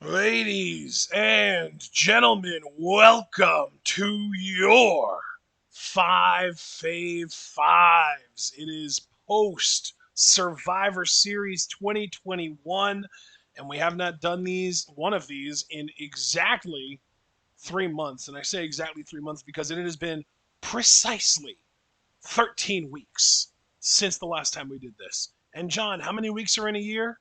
Ladies and gentlemen, welcome to your Five Fave Fives. It is post Survivor Series 2021, and we have not done one of these, in exactly 3 months. And I say exactly 3 months because it has been precisely 13 weeks since the last time we did this. And John, how many weeks are in a year?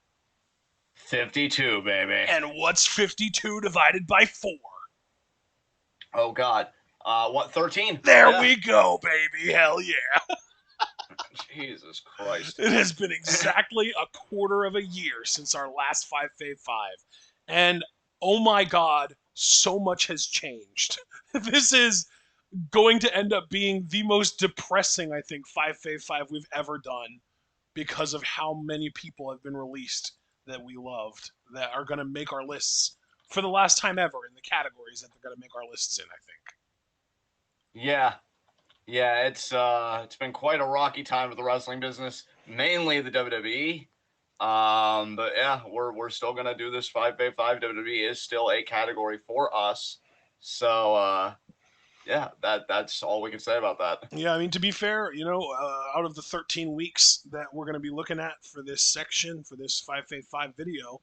52, baby. And what's 52 divided by 4? Oh, God. What, 13? There Yeah. we go, baby. Hell yeah. Jesus Christ. It has been exactly a quarter of a year since our last Five Fave Five. And oh my God, so much has changed. This is going to end up being the most depressing, I think, Five Fave Five we've ever done because of how many people have been released that we loved that are going to make our lists for the last time ever in the categories that they're going to make our lists in, I think. Yeah. Yeah, it's been quite a rocky time for the wrestling business, mainly the WWE. But yeah, we're still gonna do this 5v5. WWE is still a category for us. So yeah, that's all we can say about that. Yeah, I mean, to be fair, out of the 13 weeks that we're going to be looking at for this section, for this 5v5 video,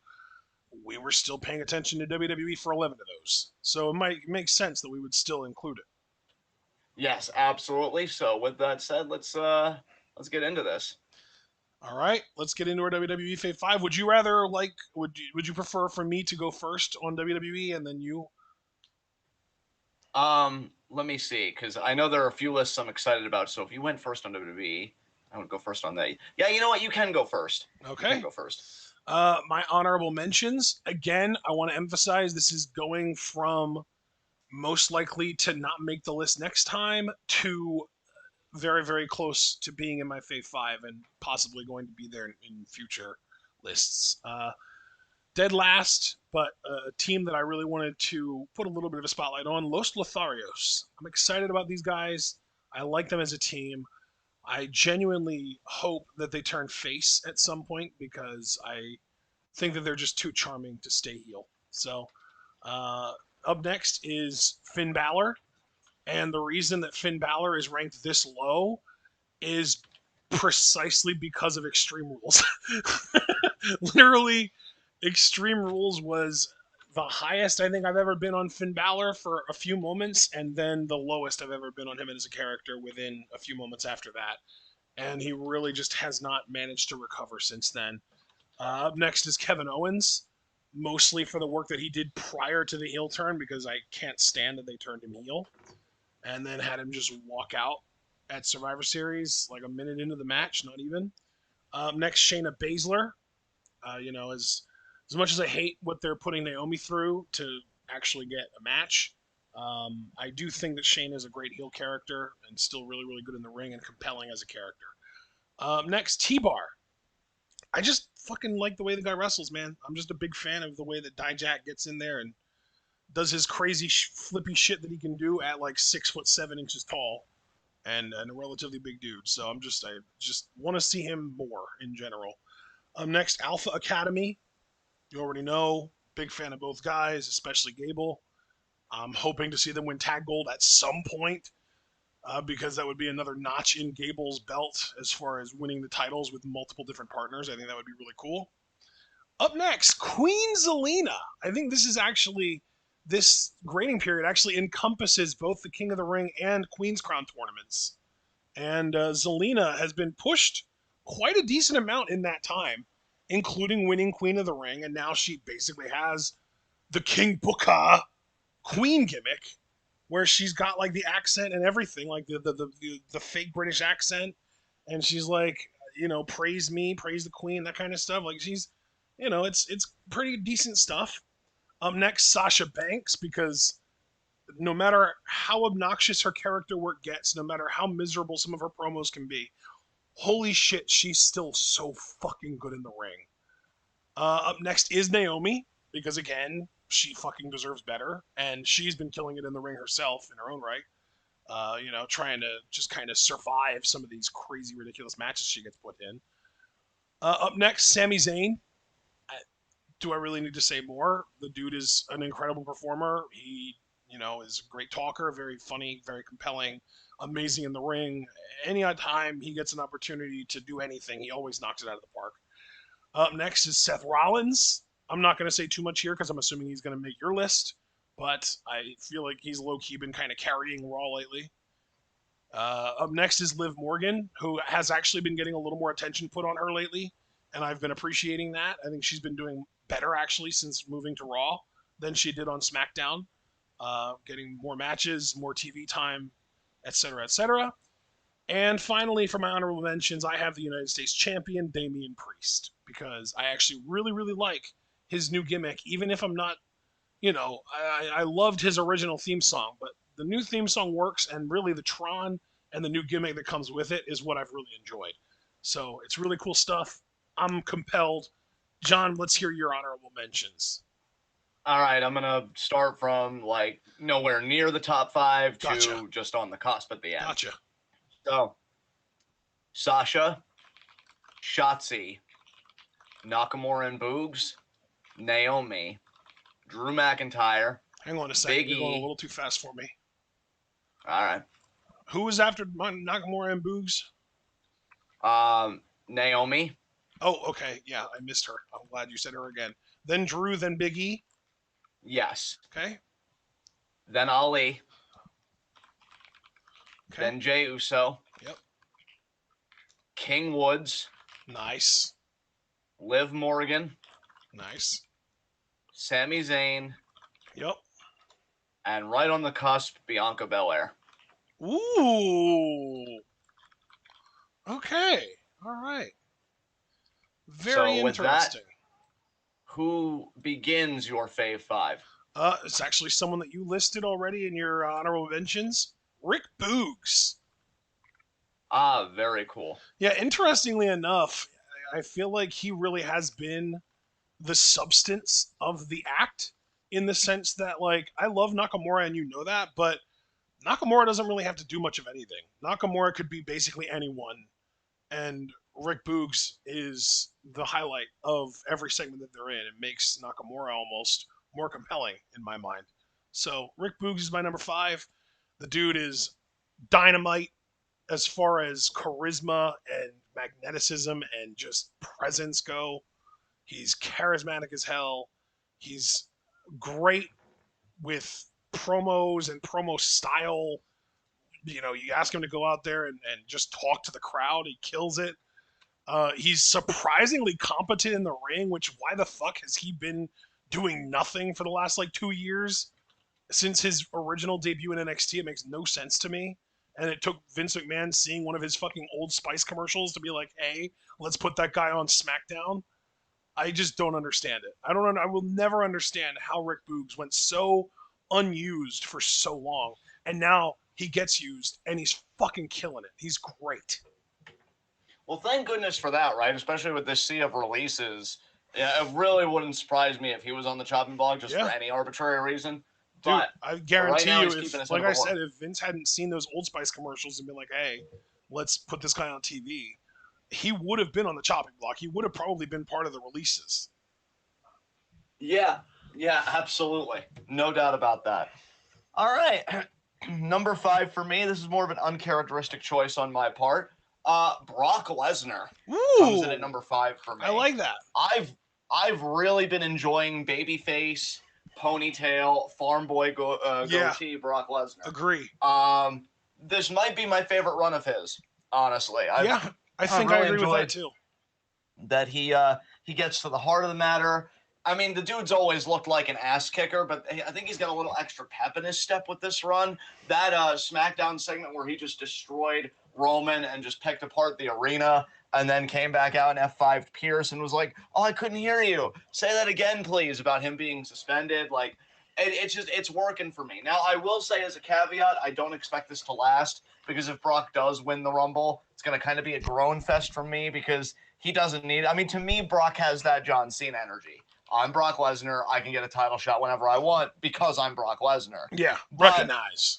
we were still paying attention to WWE for 11 of those. So it might make sense that we would still include it. Yes, absolutely. So with that said, let's get into this. All right, let's get into our WWE Fave 5. Would you rather, would you prefer for me to go first on WWE and then you? Let me see, because I know there are a few lists I'm excited about. So if you went first on WWE, I would go first on that. Yeah, you know what? You can go first. You can Okay. go first. My honorable mentions, again, I want to emphasize this is going from most likely to not make the list next time to very, very close to being in my Fave 5 and possibly going to be there in future lists. Dead last, but a team that I really wanted to put a little bit of a spotlight on, Los Lotharios. I'm excited about these guys. I like them as a team. I genuinely hope that they turn face at some point because I think that they're just too charming to stay heel. So, uh, up next is Finn Balor. And the reason that Finn Balor is ranked this low is precisely because of Extreme Rules. Literally, Extreme Rules was the highest I think I've ever been on Finn Balor for a few moments, and then the lowest I've ever been on him as a character within a few moments after that. And he really just has not managed to recover since then. Up next is Kevin Owens, mostly for the work that he did prior to the heel turn, because I can't stand that they turned him heel and then had him just walk out at Survivor Series like a minute into the match, not even. Next, Shayna Baszler. As much as I hate what they're putting Naomi through to actually get a match, I do think that Shayna is a great heel character and still really, really good in the ring and compelling as a character. Next, T-Bar. I just fucking like the way the guy wrestles, man. I'm just a big fan of the way that Dijak gets in there and does his crazy flippy shit that he can do at like 6'7" tall and a relatively big dude. So I just want to see him more in general. Next, Alpha Academy. You already know, big fan of both guys, especially Gable. I'm hoping to see them win tag gold at some point because that would be another notch in Gable's belt as far as winning the titles with multiple different partners. I think that would be really cool. Up next, Queen Zelina. I think this grading period actually encompasses both the King of the Ring and Queen's Crown tournaments. And Zelina has been pushed quite a decent amount in that time, including winning Queen of the Ring, and now she basically has the King Booker Queen gimmick, where she's got like the accent and everything, like the fake British accent, and she's like, praise me, praise the Queen, that kind of stuff. Like it's pretty decent stuff. Up next, Sasha Banks, because no matter how obnoxious her character work gets, no matter how miserable some of her promos can be, holy shit, she's still so fucking good in the ring. Up next is Naomi, because again, she fucking deserves better, and she's been killing it in the ring herself in her own right. Trying to just kind of survive some of these crazy, ridiculous matches she gets put in. Up next, Sami Zayn. do I really need to say more? The dude is an incredible performer. He, is a great talker, very funny, very compelling, amazing in the ring. Any time he gets an opportunity to do anything, he always knocks it out of the park. Up next is Seth Rollins. I'm not going to say too much here because I'm assuming he's going to make your list, but I feel like he's low-key been kind of carrying Raw lately. Up next is Liv Morgan, who has actually been getting a little more attention put on her lately, and I've been appreciating that. I think she's been doing better actually since moving to Raw than she did on SmackDown, getting more matches, more TV time, etc., etc. And finally, for my honorable mentions, I have the United States Champion Damian Priest because I actually really, really like his new gimmick, even if I'm not, I loved his original theme song, but the new theme song works, and really the Tron and the new gimmick that comes with it is what I've really enjoyed. So it's really cool stuff. I'm compelled. John, let's hear your honorable mentions. All right, I'm gonna start from like nowhere near the top 5 to Gotcha. just on the cusp at the end. Gotcha. So, Sasha, Shotzi, Nakamura and Boogs, Naomi, Drew McIntyre. Hang on a second. You're going a little too fast for me. All right. Who was after Nakamura and Boogs? Naomi. Oh, okay. Yeah, I missed her. I'm glad you said her again. Then Drew, then Big E. Yes. Okay. Then Ali. Okay. Then Jey Uso. Yep. King Woods. Nice. Liv Morgan. Nice. Sami Zayn. Yep. And right on the cusp, Bianca Belair. Ooh. Okay. All right. Very so interesting. That, who begins your Fave 5? It's actually someone that you listed already in your honorable mentions. Rick Boogs. Ah, very cool. Yeah, interestingly enough, I feel like he really has been the substance of the act in the sense that, like, I love Nakamura and you know that, but Nakamura doesn't really have to do much of anything. Nakamura could be basically anyone, and Rick Boogs is the highlight of every segment that they're in. It makes Nakamura almost more compelling in my mind. So Rick Boogs is my number 5. The dude is dynamite as far as charisma and magneticism and just presence go. He's charismatic as hell. He's great with promos and promo style. You ask him to go out there and just talk to the crowd. He kills it. He's surprisingly competent in the ring, which why the fuck has he been doing nothing for the last 2 years? Since his original debut in NXT, it makes no sense to me. And it took Vince McMahon seeing one of his fucking Old Spice commercials to be like, hey, let's put that guy on SmackDown. I just don't understand it. I will never understand how Rick Boogs went so unused for so long. And now he gets used and he's fucking killing it. He's great. Well, thank goodness for that, right? Especially with this sea of releases. Yeah, it really wouldn't surprise me if he was on the chopping block just for any arbitrary reason. Dude, but I guarantee right now, you, like I said, if Vince hadn't seen those Old Spice commercials and been like, hey, let's put this guy on TV, he would have been on the chopping block. He would have probably been part of the releases. Yeah, absolutely. No doubt about that. All right. Number 5 for me. This is more of an uncharacteristic choice on my part. Brock Lesnar comes in at number 5 for me. I like that. I've really been enjoying babyface, ponytail, farm boy goatee Brock Lesnar. Agree. This might be my favorite run of his, honestly. I think I agree with that too. That he gets to the heart of the matter. I mean, the dude's always looked like an ass kicker, but I think he's got a little extra pep in his step with this run. That SmackDown segment where he just destroyed Roman and just picked apart the arena and then came back out and F5'd Pierce and was like, oh, I couldn't hear you. Say that again, please, about him being suspended. Like, it's working for me. Now, I will say as a caveat, I don't expect this to last because if Brock does win the Rumble, it's going to kind of be a groan fest for me because he doesn't need it. I mean, to me, Brock has that John Cena energy. I'm Brock Lesnar. I can get a title shot whenever I want because I'm Brock Lesnar. Yeah, recognize.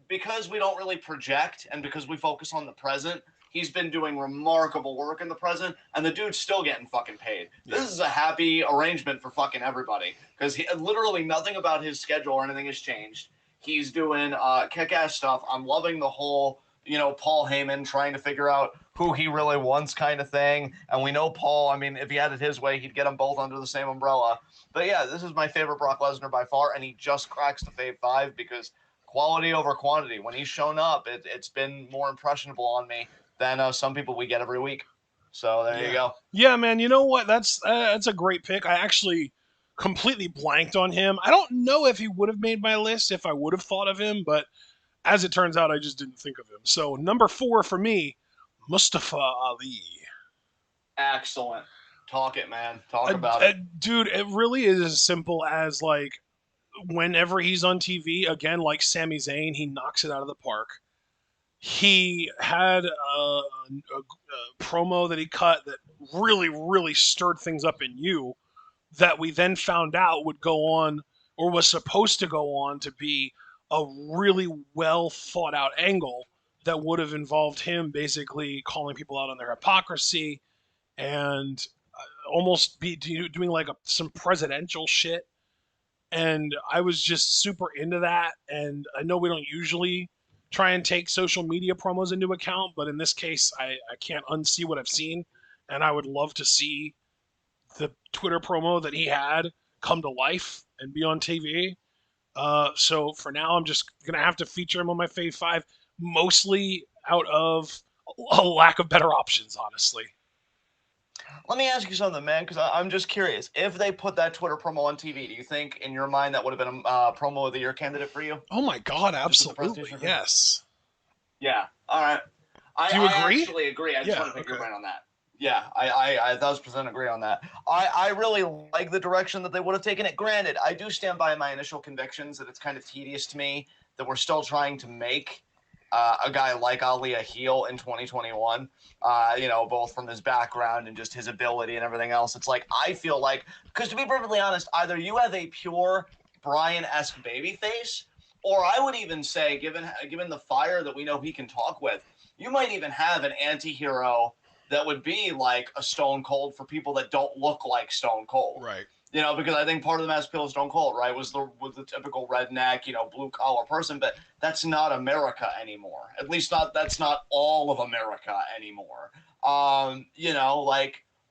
Because we don't really project and because we focus on the present, He's been doing remarkable work in the present, and the dude's still getting fucking paid. Yeah. This is a happy arrangement for fucking everybody, because literally nothing about his schedule or anything has changed. He's doing kick-ass stuff. I'm loving the whole, Paul Heyman trying to figure out who he really wants kind of thing. And we know Paul, I mean, if he had it his way, he'd get them both under the same umbrella. But yeah, this is my favorite Brock Lesnar by far, and he just cracks the Fave 5 because quality over quantity. When he's shown up, it's been more impressionable on me than some people we get every week. So there you go. Yeah, man. You know what? That's a great pick. I actually completely blanked on him. I don't know if he would have made my list if I would have thought of him, but as it turns out, I just didn't think of him. So number 4 for me, Mustafa Ali. Excellent. Talk it, man. Talk about it. Dude, it really is as simple as, like, whenever he's on TV, again, like Sami Zayn, he knocks it out of the park. He had a promo that he cut that really, really stirred things up in you that we then found out would go on, or was supposed to go on, to be a really well thought out angle that would have involved him basically calling people out on their hypocrisy and almost be doing like some presidential shit. And I was just super into that. And I know we don't usually try and take social media promos into account, but in this case, I can't unsee what I've seen. And I would love to see the Twitter promo that he had come to life and be on TV. So for now, I'm just going to have to feature him on my Fave 5, mostly out of a lack of better options, honestly. Let me ask you something, man, because I'm just curious. If they put that Twitter promo on TV, do you think, in your mind, that would have been a promo of the year candidate for you? Oh my God, absolutely, yes. Yeah, all right. Do you agree? I actually agree. I just want to pick your brain on that. Yeah, I 1,000% agree on that. I really like the direction that they would have taken it. Granted, I do stand by my initial convictions that it's kind of tedious to me that we're still trying to make a guy like Ali a heel in 2021, both from his background and just his ability and everything else. It's like, I feel like, because to be perfectly honest, either you have a pure Bryan-esque babyface, or I would even say, given the fire that we know he can talk with, you might even have an anti-hero that would be like a Stone Cold for people that don't look like Stone Cold. Right. Because I think part of the mass appeal of Stone Cold, right, was the typical redneck, blue collar person, but that's not America anymore. At least that's not all of America anymore.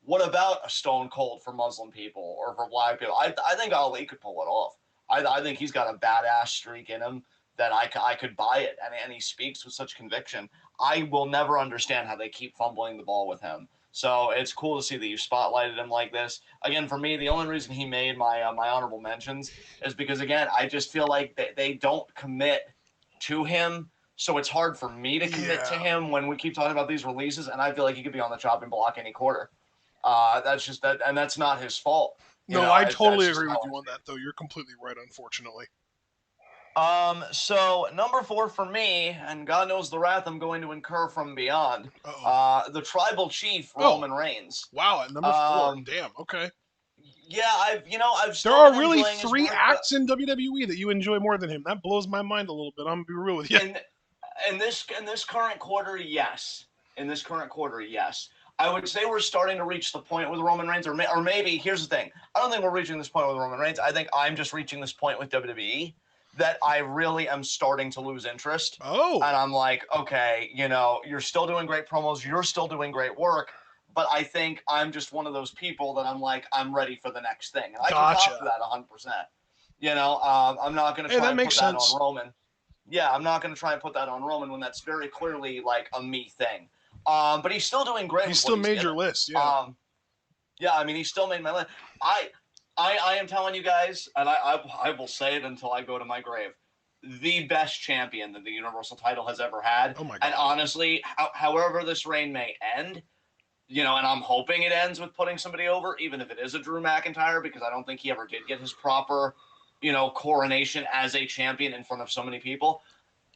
What about a Stone Cold for Muslim people or for black people? I think Ali could pull it off. I think he's got a badass streak in him that I could buy it, and he speaks with such conviction. I will never understand how they keep fumbling the ball with him. So it's cool to see that you spotlighted him like this. Again, for me, the only reason he made my my honorable mentions is because, again, I just feel like they don't commit to him. So it's hard for me to commit to him when we keep talking about these releases, and I feel like he could be on the chopping block any quarter. That's just that, and that's not his fault. I totally agree with you on that, though. You're completely right, unfortunately. So number 4 for me, and God knows the wrath I'm going to incur from beyond. The Tribal Chief, Roman Reigns. Wow, at number 4. Damn. Okay. Yeah, I've. There are really 3 acts in WWE that you enjoy more than him. That blows my mind a little bit. I'm gonna be real with you. In this current quarter, yes. In this current quarter, yes. I would say we're starting to reach the point with Roman Reigns, or maybe here's the thing. I don't think we're reaching this point with Roman Reigns. I think I'm just reaching this point with WWE. That I really am starting to lose interest. Oh. And I'm like, okay, you're still doing great promos. You're still doing great work. But I think I'm just one of those people that I'm like, I'm ready for the next thing. And I can talk to that 100%. I'm not going to try and put that on Roman. Yeah, I'm not going to try and put that on Roman when that's very clearly like a me thing. But he's still doing great. He still made your list, yeah. Yeah, I mean, he still made my list. I am telling you guys, and I will say it until I go to my grave, the best champion that the Universal title has ever had. Oh my God. And honestly, however this reign may end, and I'm hoping it ends with putting somebody over, even if it is a Drew McIntyre, because I don't think he ever did get his proper, coronation as a champion in front of so many people.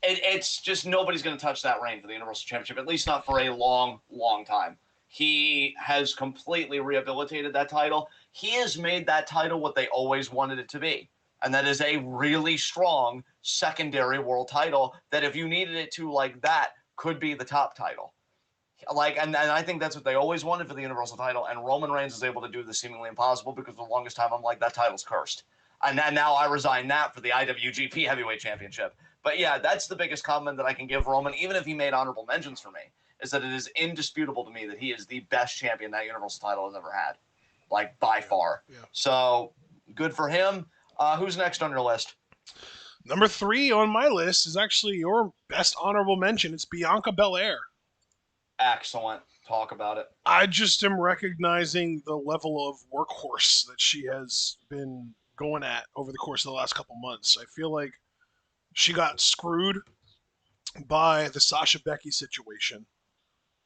It's just nobody's going to touch that reign for the Universal Championship, at least not for a long, long time. He has completely rehabilitated that title. He has made that title what they always wanted it to be. And that is a really strong secondary world title that if you needed it to like that, could be the top title. and I think that's what they always wanted for the Universal title, and Roman Reigns is able to do the seemingly impossible because for the longest time I'm like, that title's cursed. And then now I resign that for the IWGP Heavyweight Championship. But yeah, that's the biggest compliment that I can give Roman, even if he made honorable mentions for me, is that it is indisputable to me that he is the best champion that Universal title has ever had. Like, by far. Yeah. So, good for him. Who's next on your list? Number 3 on my list is actually your best honorable mention. It's Bianca Belair. Excellent. Talk about it. I just am recognizing the level of workhorse that she has been going at over the course of the last couple months. I feel like she got screwed by the Sasha Becky situation.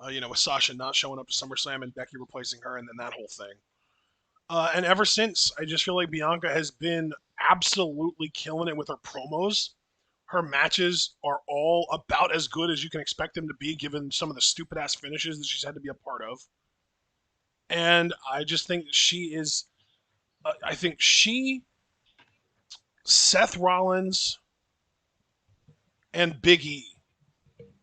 With Sasha not showing up to SummerSlam and Becky replacing her, and then that whole thing. And ever since, I just feel like Bianca has been absolutely killing it with her promos. Her matches are all about as good as you can expect them to be, given some of the stupid ass finishes that she's had to be a part of. And I just think she is. I think she, Seth Rollins, and Big E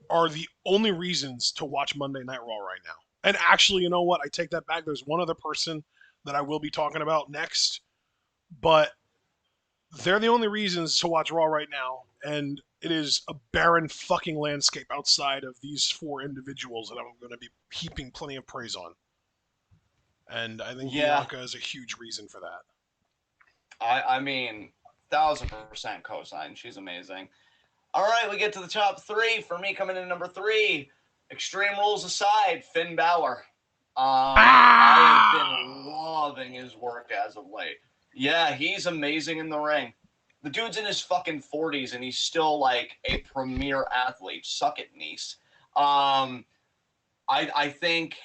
are the only reasons to watch Monday Night Raw right now. And actually, you know what? I take that back. There's one other person that I will be talking about next, but they're the only reasons to watch Raw right now. And it is a barren fucking landscape outside of these 4 individuals that I'm going to be heaping plenty of praise on. And I think Yeah. Bianca is a huge reason for that. I mean, 1000% cosign. She's amazing. All right, we get to the top 3. For me, coming in number 3, Extreme Rules aside, Finn Balor. I have been loving his work as of late. Yeah, he's amazing in the ring. The dude's in his fucking 40s and he's still like a premier athlete. Suck it, niece. I think,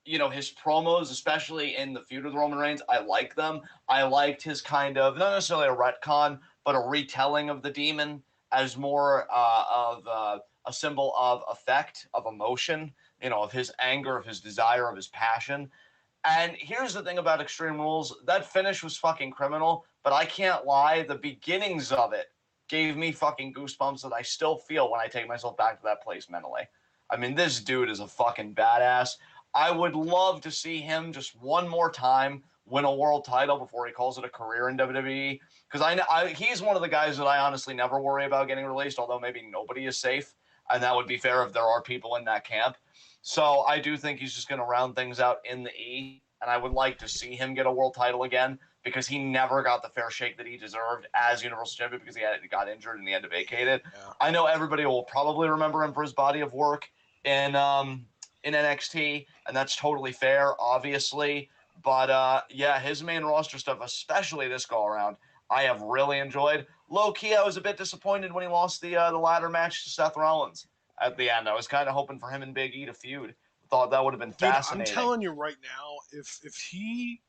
his promos, especially in the feud with Roman Reigns, I like them. I liked his kind of, not necessarily a retcon, but a retelling of the demon as more of a symbol of effect, of emotion, of his anger, of his desire, of his passion. And here's the thing about Extreme Rules. That finish was fucking criminal, but I can't lie, the beginnings of it gave me fucking goosebumps that I still feel when I take myself back to that place mentally. I mean, this dude is a fucking badass. I would love to see him just one more time win a world title before he calls it a career in WWE. Because he's one of the guys that I honestly never worry about getting released, although maybe nobody is safe. And that would be fair if there are people in that camp. So I do think he's just going to round things out in the E. And I would like to see him get a world title again because he never got the fair shake that he deserved as Universal Champion because he got injured and he had to vacate it. Yeah. I know everybody will probably remember him for his body of work in NXT, and that's totally fair, obviously. But yeah, his main roster stuff, especially this go around, I have really enjoyed. Low key, I was a bit disappointed when he lost the ladder match to Seth Rollins at the end. I was kind of hoping for him and Big E to feud. Thought that would have been fascinating. I'm telling you right now, if he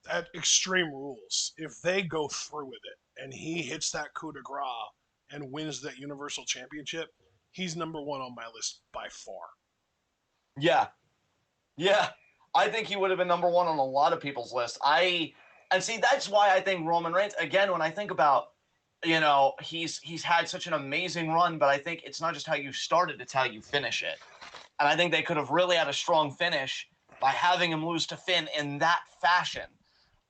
at Extreme Rules, if they go through with it and he hits that coup de grace and wins that Universal Championship, he's number 1 on my list by far. Yeah. I think he would have been number 1 on a lot of people's list. And see, that's why I think Roman Reigns, again, when I think about, he's had such an amazing run, but I think it's not just how you started, it's how you finish it. And I think they could have really had a strong finish by having him lose to Finn in that fashion.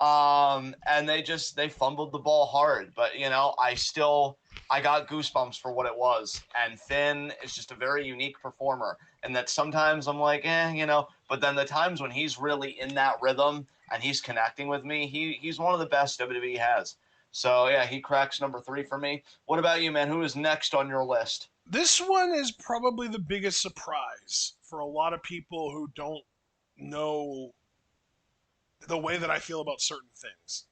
And they fumbled the ball hard, but I got goosebumps for what it was. And Finn is just a very unique performer. And that sometimes I'm like, but then the times when he's really in that rhythm and he's connecting with me, he's one of the best WWE has. So yeah, he cracks number 3 for me. What about you, man? Who is next on your list? This one is probably the biggest surprise for a lot of people who don't know the way that I feel about certain things.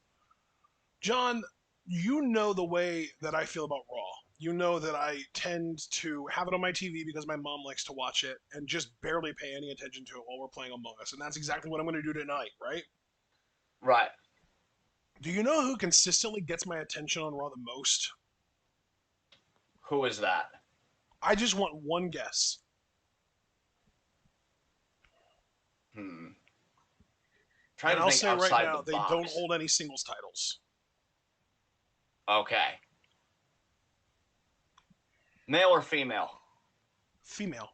John, you know the way that I feel about Raw. You know that I tend to have it on my TV because my mom likes to watch it and just barely pay any attention to it while we're playing Among Us. And that's exactly what I'm going to do tonight, right? Right. Do you know who consistently gets my attention on Raw the most? Who is that? I just want one guess. Trying And to I'll think say right outside now, the they box. don't hold any singles titles. Okay. Male or female? Female.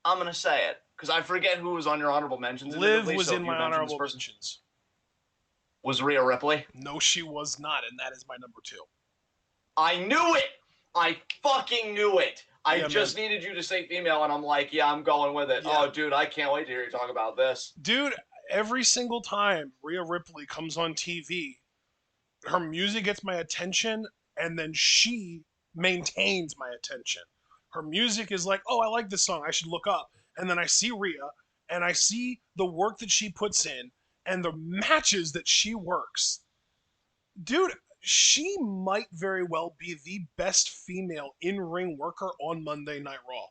I'm gonna say it because I forget who was on your honorable mentions. Liv was so in my honorable mentions. Was Rhea Ripley? No, she was not, and that is my number 2. I knew it. I fucking knew it. I just man. needed you to say female, and I'm like, yeah, I'm going with it. Yeah. Oh, dude, I can't wait to hear you talk about this. Dude, every single time Rhea Ripley comes on TV, her music gets my attention, and then she maintains my attention. Her music is like, oh, I like this song, I should look up. And then I see Rhea, and I see the work that she puts in, and the matches that she works. Dude, she might very well be the best female in-ring worker on Monday Night Raw.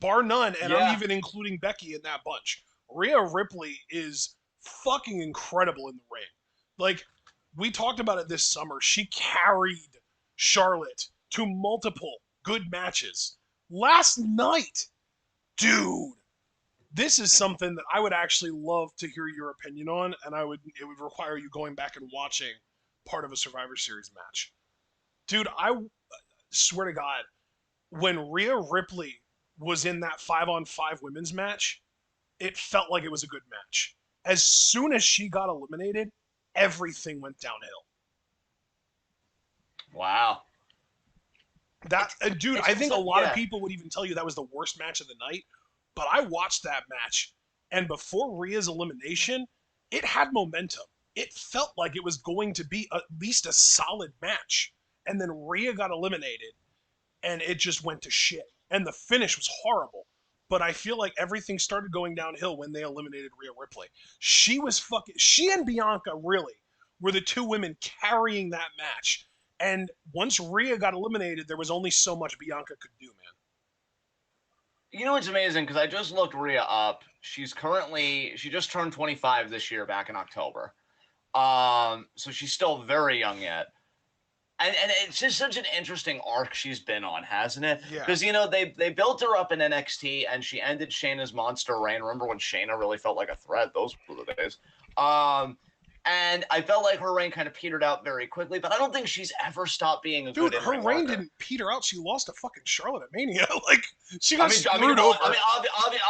Bar none, and I'm even including Becky in that bunch. Rhea Ripley is fucking incredible in the ring. Like, we talked about it this summer. She carried Charlotte to multiple good matches. Last night, dude, this is something that I would actually love to hear your opinion on, and it would require you going back and watching part of a Survivor Series match. Dude, I swear to God, when Rhea Ripley was in that 5-on-5 women's match, it felt like it was a good match. As soon as she got eliminated, everything went downhill. Wow. Dude, I think a lot of people would even tell you that was the worst match of the night, but I watched that match, and before Rhea's elimination, it had momentum. It felt like it was going to be at least a solid match, and then Rhea got eliminated, and it just went to shit. And the finish was horrible, but I feel like everything started going downhill when they eliminated Rhea Ripley. She and Bianca really were the two women carrying that match. And once Rhea got eliminated, there was only so much Bianca could do, man. You know what's amazing? Because I just looked Rhea up. She just turned 25 this year back in October. So she's still very young yet. And it's just such an interesting arc she's been on, hasn't it? Yeah. Because, they built her up in NXT, and she ended Shayna's monster reign. Remember when Shayna really felt like a threat? Those were the days. And I felt like her reign kind of petered out very quickly, but I don't think she's ever stopped being a good in-ring her reign worker. didn't peter out. She lost to fucking Charlotte at Mania. Like, she got screwed over.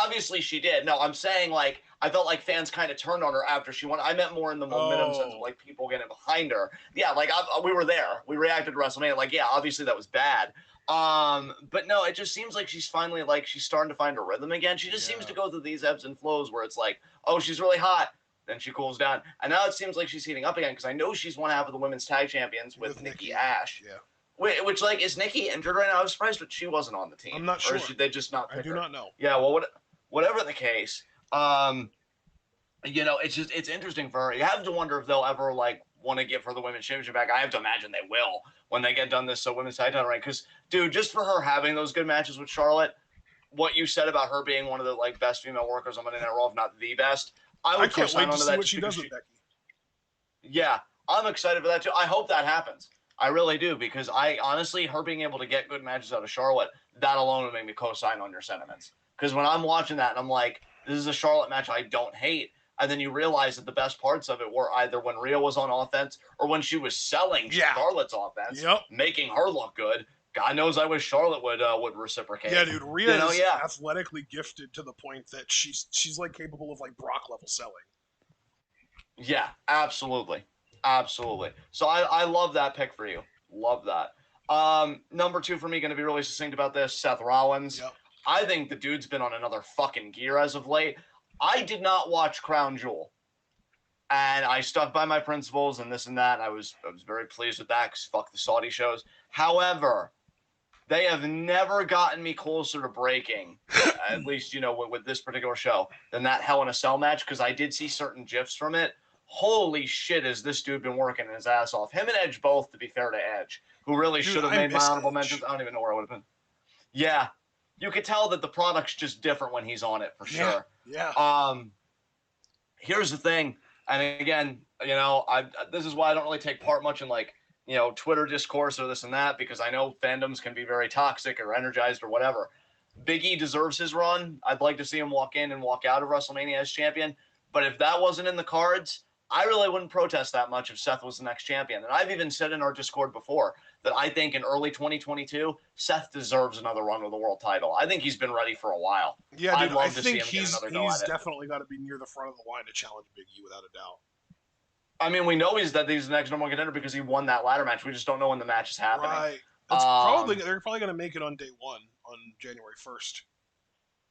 Obviously she did. No, I'm saying, like, I felt like fans kind of turned on her after she won. I meant more in the momentum sense of, like, people getting behind her. Yeah, like, we were there. We reacted to WrestleMania. Like, yeah, obviously that was bad. But no, it just seems like she's finally, like, she's starting to find a rhythm again. She just seems to go through these ebbs and flows where it's like, oh, she's really hot. Then she cools down. And now it seems like she's heating up again because I know she's one half of the women's tag champions with Nikki Ash. Yeah. Which, like, is Nikki injured right now? I was surprised that she wasn't on the team. I'm not sure. Or should they just not pick I do not know. Yeah, well, whatever the case, it's interesting for her. You have to wonder if they'll ever, like, want to give her the women's championship back. I have to imagine they will when they get done this women's tag title, right? Because, dude, just for her having those good matches with Charlotte, what you said about her being one of the, like, best female workers on Monday Night Raw, if not the best, I can't wait to see what she does with Becky. Yeah, I'm excited for that too. I hope that happens. I really do, because I honestly, her being able to get good matches out of Charlotte, that alone would make me co-sign on your sentiments. Because when I'm watching that and I'm like, this is a Charlotte match I don't hate, and then you realize that the best parts of it were either when Rhea was on offense or when she was selling Charlotte's offense, making her look good. God knows I wish Charlotte would reciprocate. Yeah, dude, Rhea is athletically gifted to the point that she's like capable of, like, Brock level selling. Yeah, absolutely. So I love that pick for you. Love that. Number 2 for me, going to be really succinct about this, Seth Rollins. Yep. I think the dude's been on another fucking gear as of late. I did not watch Crown Jewel. And I stuck by my principles and this and that. I was very pleased with that because fuck the Saudi shows. However, they have never gotten me closer to breaking, at least, with this particular show, than that Hell in a Cell match, because I did see certain GIFs from it. Holy shit, has this dude been working his ass off. Him and Edge both, to be fair to Edge, who really should have made my honorable mentions. I don't even know where I would have been. Yeah, you could tell that the product's just different when he's on it, for sure. Yeah. Here's the thing, and again, this is why I don't really take part much in, like, Twitter discourse or this and that, because I know fandoms can be very toxic or energized or whatever. Big E deserves his run. I'd like to see him walk in and walk out of WrestleMania as champion. But if that wasn't in the cards, I really wouldn't protest that much if Seth was the next champion. And I've even said in our Discord before that I think in early 2022, Seth deserves another run with the world title. I think he's been ready for a while. Yeah, I'd dude, I love to see think him get another go he's at it. definitely got to be near the front of the line to challenge Big E without a doubt. I mean, we know he's the next number one contender because he won that ladder match. We just don't know when the match is happening. Right. They're probably going to make it on day 1 on January 1st.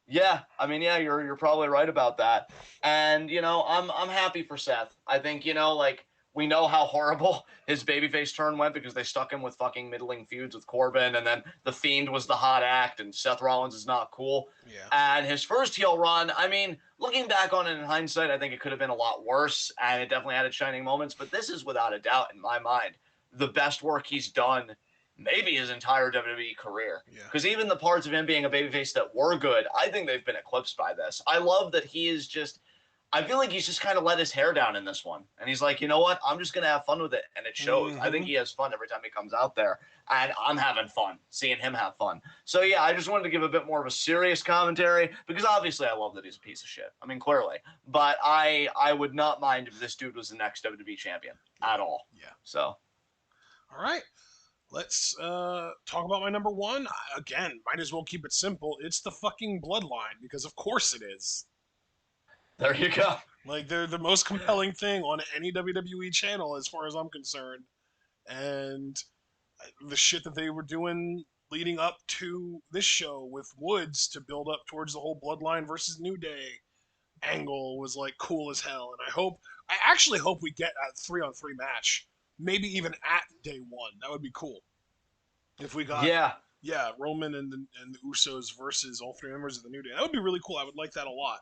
Yeah, I mean, yeah, you're probably right about that. And you know, I'm happy for Seth. I think, you know, like, we know how horrible his babyface turn went because they stuck him with fucking middling feuds with Corbin, and then the Fiend was the hot act, and Seth Rollins is not cool. Yeah. And his first heel run, I mean, looking back on it in hindsight, I think it could have been a lot worse, and it definitely had its shining moments. But this is without a doubt, in my mind, the best work he's done maybe his entire WWE career. Because even the parts of him being a babyface that were good, I think they've been eclipsed by this. I love that he is just, I feel like he's just kind of let his hair down in this one. And he's like, you know what? I'm just going to have fun with it. And it shows. I think he has fun every time he comes out there. And I'm having fun seeing him have fun. So, yeah, I just wanted to give a bit more of a serious commentary because obviously I love that he's a piece of shit. I mean, clearly. But I would not mind if this dude was the next WWE champion at all. Yeah. So. All right. Let's talk about my number 1. Again, might as well keep it simple. It's the fucking Bloodline, because of course it is. There you go. Like, they're the most compelling thing on any WWE channel as far as I'm concerned. And the shit that they were doing leading up to this show with Woods to build up towards the whole Bloodline versus New Day angle was, like, cool as hell. And I actually hope we get a 3-on-3 match. Maybe even at day 1. That would be cool. If we got Roman and the Usos versus all 3 members of the New Day. That would be really cool. I would like that a lot.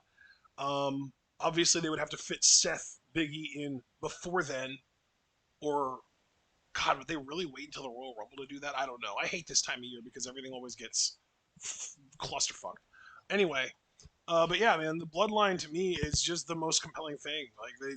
Obviously, they would have to fit Seth, Big E in before then. Or, God, would they really wait until the Royal Rumble to do that? I don't know. I hate this time of year because everything always gets clusterfuck. Anyway, but yeah, man, the Bloodline to me is just the most compelling thing. Like,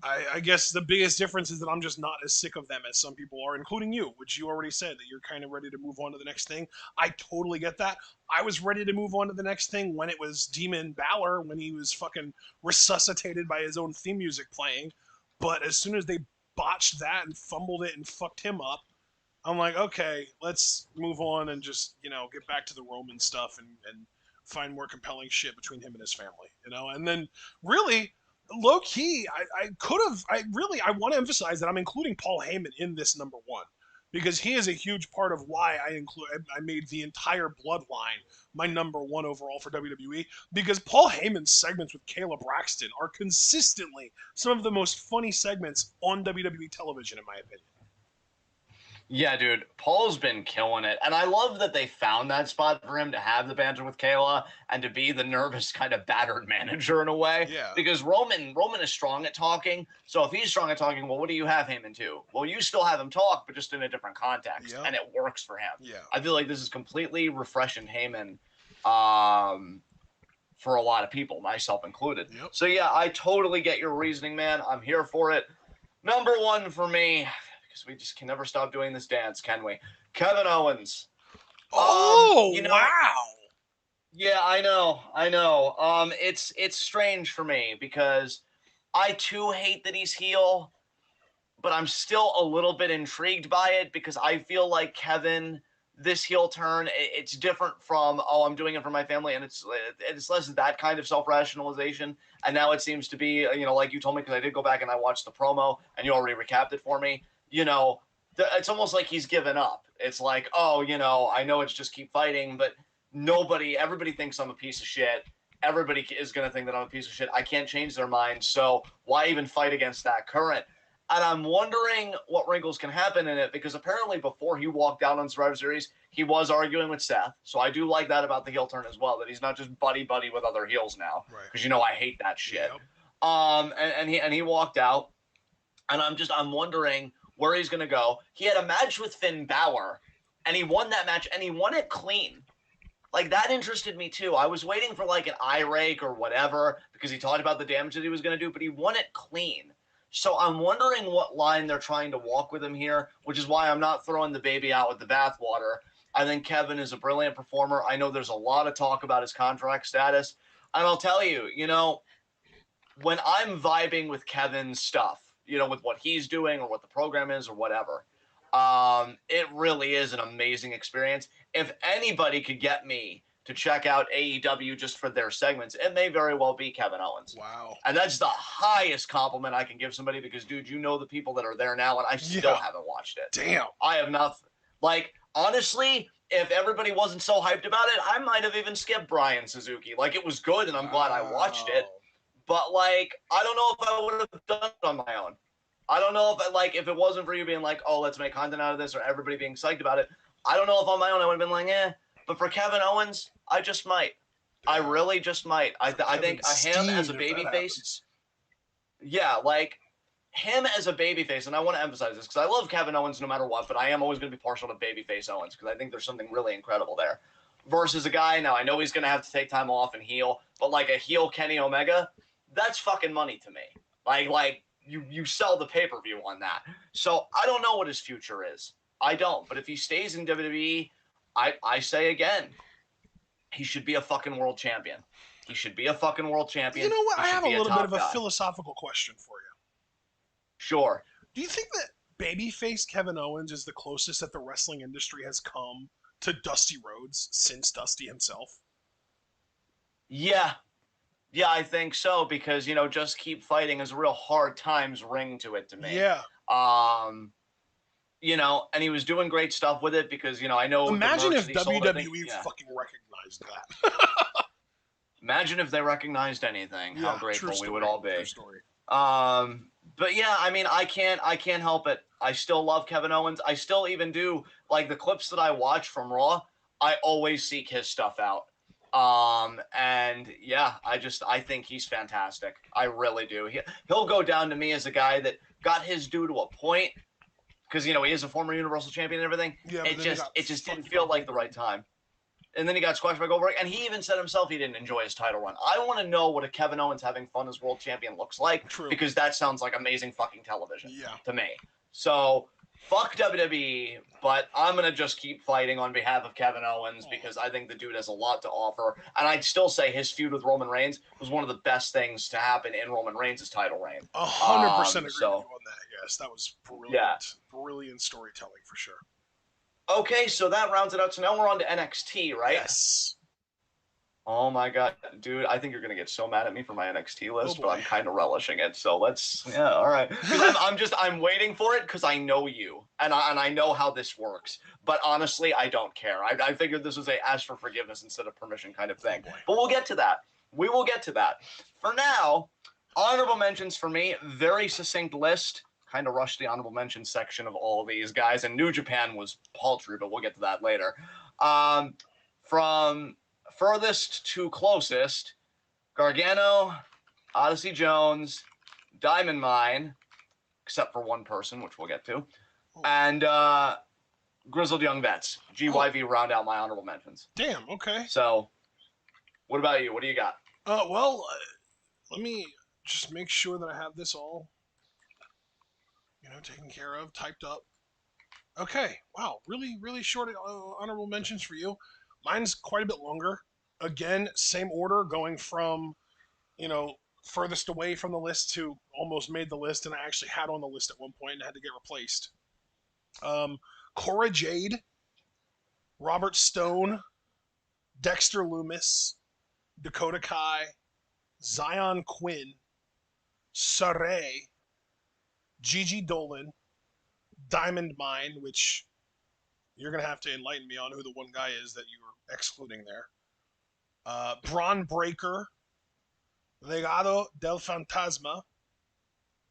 I guess the biggest difference is that I'm just not as sick of them as some people are, including you, which you already said that you're kind of ready to move on to the next thing. I totally get that. I was ready to move on to the next thing when it was Demon Balor, when he was fucking resuscitated by his own theme music playing. But as soon as they botched that and fumbled it and fucked him up, I'm like, okay, let's move on and just, you know, get back to the Roman stuff and find more compelling shit between him and his family, you know? And then really, low key, I want to emphasize that I'm including Paul Heyman in this number 1 because he is a huge part of why I made the entire Bloodline my number 1 overall for WWE, because Paul Heyman's segments with Kayla Braxton are consistently some of the most funny segments on WWE television, in my opinion. Yeah, dude, Paul's been killing it. And I love that they found that spot for him to have the banter with Kayla and to be the nervous, kind of battered manager in a way. Yeah. Because Roman is strong at talking. So if he's strong at talking, well, what do you have him into? Well, you still have him talk, but just in a different context. Yep. And it works for him. Yeah. I feel like this is completely refreshing Heyman for a lot of people, myself included. Yep. So, yeah, I totally get your reasoning, man. I'm here for it. Number 1 for me, because we just can never stop doing this dance, can we? Kevin Owens. Oh, you know, wow. Yeah, I know. It's strange for me because I too hate that he's heel, but I'm still a little bit intrigued by it because I feel like Kevin, this heel turn, it's different from, oh, I'm doing it for my family, and it's less that kind of self-rationalization. And now it seems to be, you know, like you told me, because I did go back and I watched the promo, and you already recapped it for me. You know, it's almost like he's given up. It's like, oh, you know, I know it's just keep fighting, but everybody thinks I'm a piece of shit. Everybody is going to think that I'm a piece of shit. I can't change their mind, so why even fight against that current? And I'm wondering what wrinkles can happen in it, because apparently before he walked out on Survivor Series, he was arguing with Seth. So I do like that about the heel turn as well, that he's not just buddy-buddy with other heels now. Right. Because, you know, I hate that shit. Yep. And he walked out, and I'm wondering where he's going to go. He had a match with Finn Balor, and he won that match, and he won it clean. Like, that interested me, too. I was waiting for, like, an eye rake or whatever, because he talked about the damage that he was going to do, but he won it clean. So I'm wondering what line they're trying to walk with him here, which is why I'm not throwing the baby out with the bathwater. I think Kevin is a brilliant performer. I know there's a lot of talk about his contract status. And I'll tell you, you know, when I'm vibing with Kevin's stuff, you know, with what he's doing or what the program is or whatever, it really is an amazing experience. If anybody could get me to check out AEW just for their segments, it may very well be Kevin Owens. Wow. And that's the highest compliment I can give somebody because, dude, you know the people that are there now, and I still haven't watched it. Damn. I have not. Like, honestly, if everybody wasn't so hyped about it, I might have even skipped Brian Suzuki. Like, it was good, and I'm glad I watched it. But, like, I don't know if I would have done it on my own. I don't know if it wasn't for you being like, oh, let's make content out of this, or everybody being psyched about it. I don't know if on my own I would have been like, eh. But for Kevin Owens, I just might. I really just might. I think him as a babyface. Yeah, like him as a babyface, and I want to emphasize this because I love Kevin Owens no matter what, but I am always going to be partial to babyface Owens because I think there's something really incredible there. Versus a guy, now I know he's going to have to take time off and heal, but like a heel Kenny Omega, that's fucking money to me. Like you sell the pay-per-view on that. So I don't know what his future is. I don't. But if he stays in WWE, I say again, he should be a fucking world champion. He should be a fucking world champion. You know what? I have a little bit of a guy. Philosophical question for you. Sure. Do you think that babyface Kevin Owens is the closest that the wrestling industry has come to Dusty Rhodes since Dusty himself? Yeah. Yeah, I think so because, you know, just keep fighting is a real hard times ring to it to me. Yeah. You know, and he was doing great stuff with it because, you know, I know. Imagine if WWE fucking recognized that. Imagine if they recognized anything. How grateful we would all be. True story. But yeah, I mean, I can't help it. I still love Kevin Owens. I still even do like the clips that I watch from Raw. I always seek his stuff out. And yeah, I think he's fantastic. I really do. He'll go down to me as a guy that got his due to a point. Because, you know, he is a former Universal Champion and everything. Yeah, it just didn't feel like the right time. And then he got squashed by Goldberg. And he even said himself he didn't enjoy his title run. I want to know what a Kevin Owens having fun as world champion looks like. True. Because that sounds like amazing fucking television to me. So, fuck WWE, but I'm going to just keep fighting on behalf of Kevin Owens because I think the dude has a lot to offer. And I'd still say his feud with Roman Reigns was one of the best things to happen in Roman Reigns' title reign. 100% agree with you on that. Yes, that was brilliant. Yeah. Brilliant storytelling for sure. Okay, so that rounds it out. So now we're on to NXT, right? Yes. Oh my god, dude! I think you're gonna get so mad at me for my NXT list, but I'm kind of relishing it. So all right. I'm waiting for it because I know you and I know how this works. But honestly, I don't care. I figured this was a ask for forgiveness instead of permission kind of thing. But we'll get to that. We will get to that. For now, honorable mentions for me. Very succinct list. Kind of rushed the honorable mentions section of all these guys, and New Japan was paltry, but we'll get to that later. From furthest to closest, Gargano, Odyssey Jones, Diamond Mine, except for one person, which we'll get to, and Grizzled Young Vets. GYV round out my honorable mentions. Damn, okay. So, what about you? What do you got? Let me just make sure that I have this all, taken care of, typed up. Okay, wow, really, really short honorable mentions for you. Mine's quite a bit longer. Again, same order, going from, furthest away from the list to almost made the list, and I actually had on the list at one point and had to get replaced. Cora Jade, Robert Stone, Dexter Lumis, Dakota Kai, Zion Quinn, Saray, Gigi Dolan, Diamond Mine, which you're going to have to enlighten me on who the one guy is that you were excluding there. Braun Breaker, Legado del Fantasma,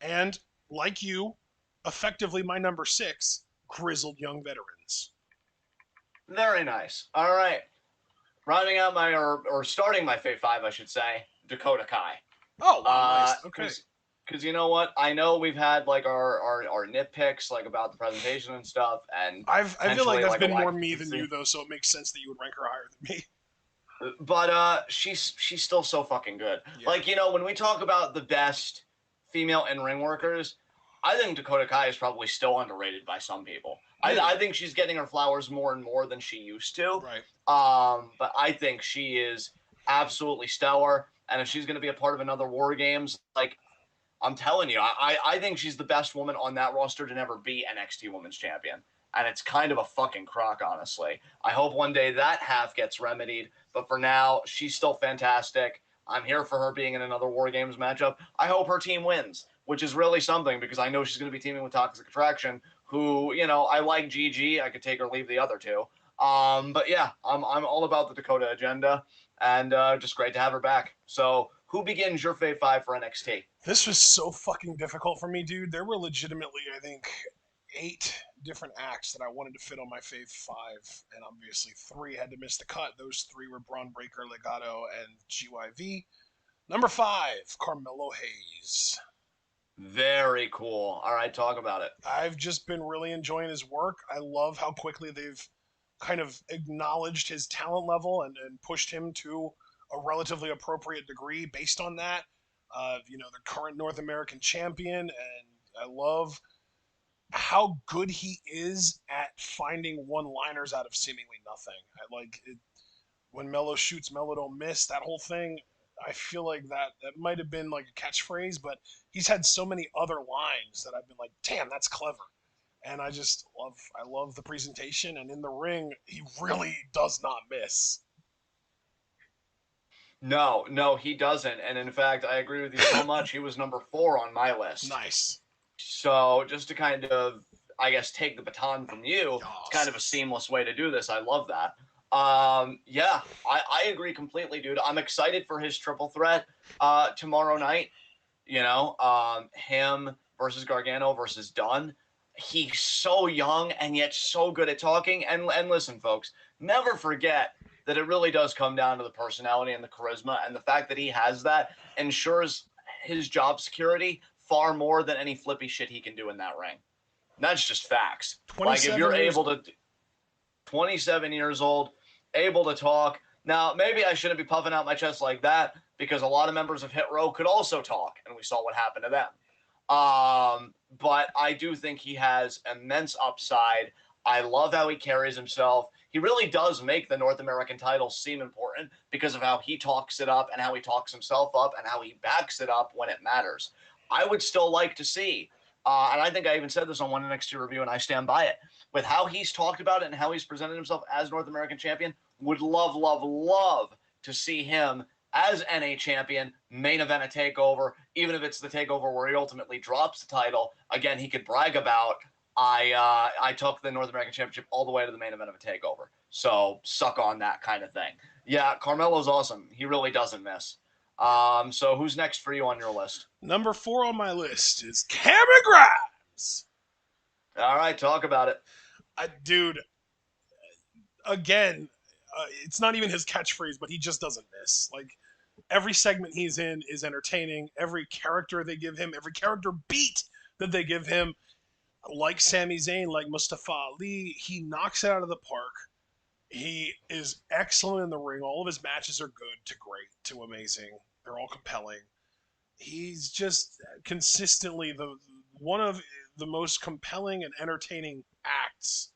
and, like you, effectively my number 6, Grizzled Young Veterans. Very nice. All right. Rounding out or starting my Fave 5, I should say, Dakota Kai. Oh, wow, nice. Okay. Because you know what? I know we've had like our nitpicks like about the presentation and stuff, and I feel like that's been more me than you though, so it makes sense that you would rank her higher than me. But she's still so fucking good. Yeah. Like, when we talk about the best female in-ring workers, I think Dakota Kai is probably still underrated by some people. Yeah. I think she's getting her flowers more and more than she used to. Right. But I think she is absolutely stellar. And if she's going to be a part of another War Games, like, I'm telling you, I think she's the best woman on that roster to never be NXT Women's Champion. And it's kind of a fucking crock, honestly. I hope one day that half gets remedied. But for now, she's still fantastic. I'm here for her being in another War Games matchup. I hope her team wins, which is really something because I know she's going to be teaming with Toxic Attraction, who, you know, I like Gigi. I could take or leave the other two. But yeah, I'm all about the Dakota agenda, and just great to have her back. So who begins your Fave 5 for NXT? This was so fucking difficult for me, dude. There were legitimately, I think, 8 different acts that I wanted to fit on my Fave 5, and obviously 3 had to miss the cut. Those 3 were Braun Breaker, Legato, and GYV. Number 5, Carmelo Hayes. Very cool. All right, talk about it. I've just been really enjoying his work. I love how quickly they've kind of acknowledged his talent level and pushed him to a relatively appropriate degree based on that. You know, the current North American champion, and I love how good he is at finding one-liners out of seemingly nothing. I like it when Mello shoots, Mello don't miss. That whole thing, I feel like that might have been like a catchphrase, but he's had so many other lines that I've been like, damn, that's clever. And I love the presentation, and in the ring, he really does not miss. No, he doesn't. And in fact, I agree with you so much. He was number 4 on my list. Nice. So just to kind of, I guess, take the baton from you, Yes. it's kind of a seamless way to do this. I love that. Yeah, I agree completely, dude. I'm excited for his triple threat tomorrow night. You know, him versus Gargano versus Dunn. He's so young and yet so good at talking. And listen, folks, never forget that it really does come down to the personality and the charisma, and the fact that he has that ensures his job security far more than any flippy shit he can do in that ring. That's just facts. Like, if you're able to, 27 years old, able to talk. Now, maybe I shouldn't be puffing out my chest like that because a lot of members of Hit Row could also talk, and we saw what happened to them. But I do think he has immense upside. I love how he carries himself. He really does make the North American title seem important because of how he talks it up and how he talks himself up and how he backs it up when it matters. I would still like to see, and I think I even said this on one NXT review, and I stand by it, with how he's talked about it and how he's presented himself as North American champion, would love, love, love to see him as NA champion, main event a takeover, even if it's the takeover where he ultimately drops the title. Again, he could brag about, I took the North American Championship all the way to the main event of a takeover. So suck on that kind of thing. Yeah, Carmelo's awesome. He really doesn't miss. So who's next for you on your list? Number 4 on my list is Cameron Grimes. All right, talk about it. Dude, again, it's not even his catchphrase, but he just doesn't miss. Like, every segment he's in is entertaining. Every character they give him, every character beat that they give him, like Sami Zayn, like Mustafa Ali, he knocks it out of the park. He is excellent in the ring. All of his matches are good to great to amazing. They're all compelling. He's just consistently one of the most compelling and entertaining acts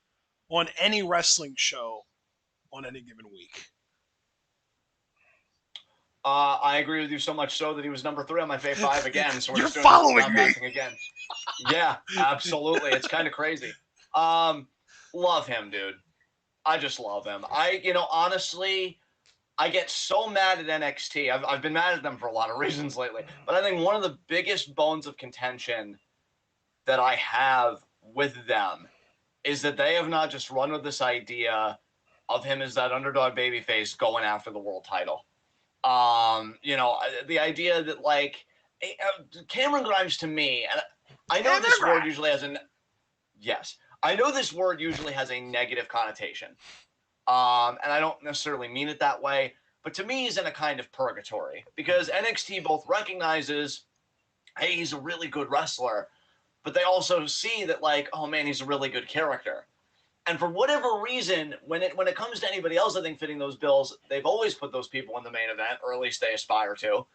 on any wrestling show on any given week. I agree with you so much so that he was number 3 on my Fave 5 again. So we're You're just doing following me again. Yeah, absolutely. It's kind of crazy. Love him, dude. I just love him. Honestly, I get so mad at NXT. I've been mad at them for a lot of reasons lately. But I think one of the biggest bones of contention that I have with them is that they have not just run with this idea of him as that underdog babyface going after the world title. The idea that, like, Cameron Grimes, to me, and I know this word usually has I know this word usually has a negative connotation. And I don't necessarily mean it that way, but to me he's in a kind of purgatory because NXT both recognizes, hey, he's a really good wrestler, but they also see that, like, oh man, he's a really good character. And for whatever reason, when it comes to anybody else, I think fitting those bills, they've always put those people in the main event, or at least they aspire to.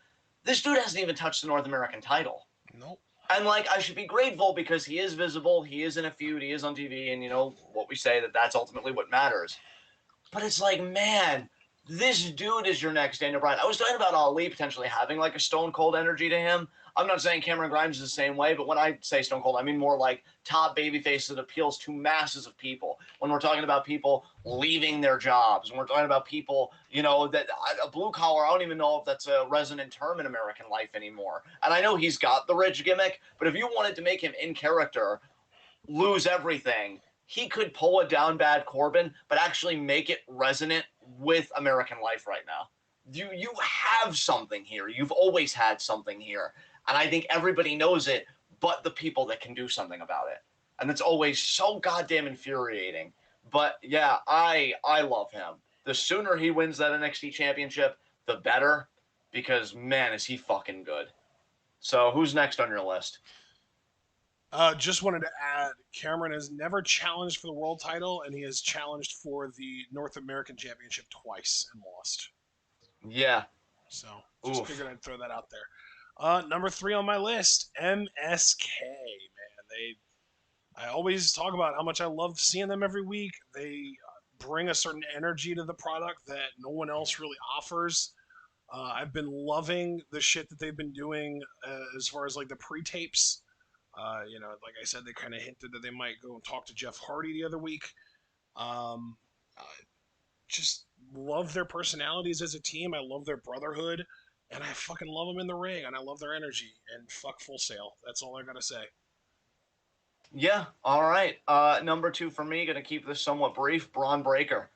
This dude hasn't even touched the North American title. Nope. And, like, I should be grateful because he is visible, he is in a feud, he is on TV, and you know what we say, that's ultimately what matters. But it's like, man, this dude is your next Daniel Bryan. I was talking about Ali potentially having like a Stone Cold energy to him. I'm not saying Cameron Grimes is the same way, but when I say Stone Cold, I mean more like top babyface that appeals to masses of people. When we're talking about people leaving their jobs, when we're talking about people, you know, that a blue collar, I don't even know if that's a resonant term in American life anymore. And I know he's got the rich gimmick, but if you wanted to make him in character lose everything, he could pull a down bad Corbin, but actually make it resonant with American life right now. You have something here. You've always had something here. And I think everybody knows it, but the people that can do something about it. And that's always so goddamn infuriating. But yeah, I love him. The sooner he wins that NXT championship, the better, because man, is he fucking good. So who's next on your list? Just wanted to add, Cameron has never challenged for the world title, and he has challenged for the North American Championship twice and lost. Yeah. So just figured I'd throw that out there. Number 3 on my list, MSK. Man, I always talk about how much I love seeing them every week. They bring a certain energy to the product that no one else really offers. I've been loving the shit that they've been doing as far as like the pre-tapes. You know, like I said, they kind of hinted that they might go and talk to Jeff Hardy the other week. Um, just love their personalities as a team. I love their brotherhood, and I fucking love them in the ring, and I love their energy. And fuck Full Sail. That's all I gotta say. Yeah, all right. Number 2 for me, gonna keep this somewhat brief. Braun Breaker.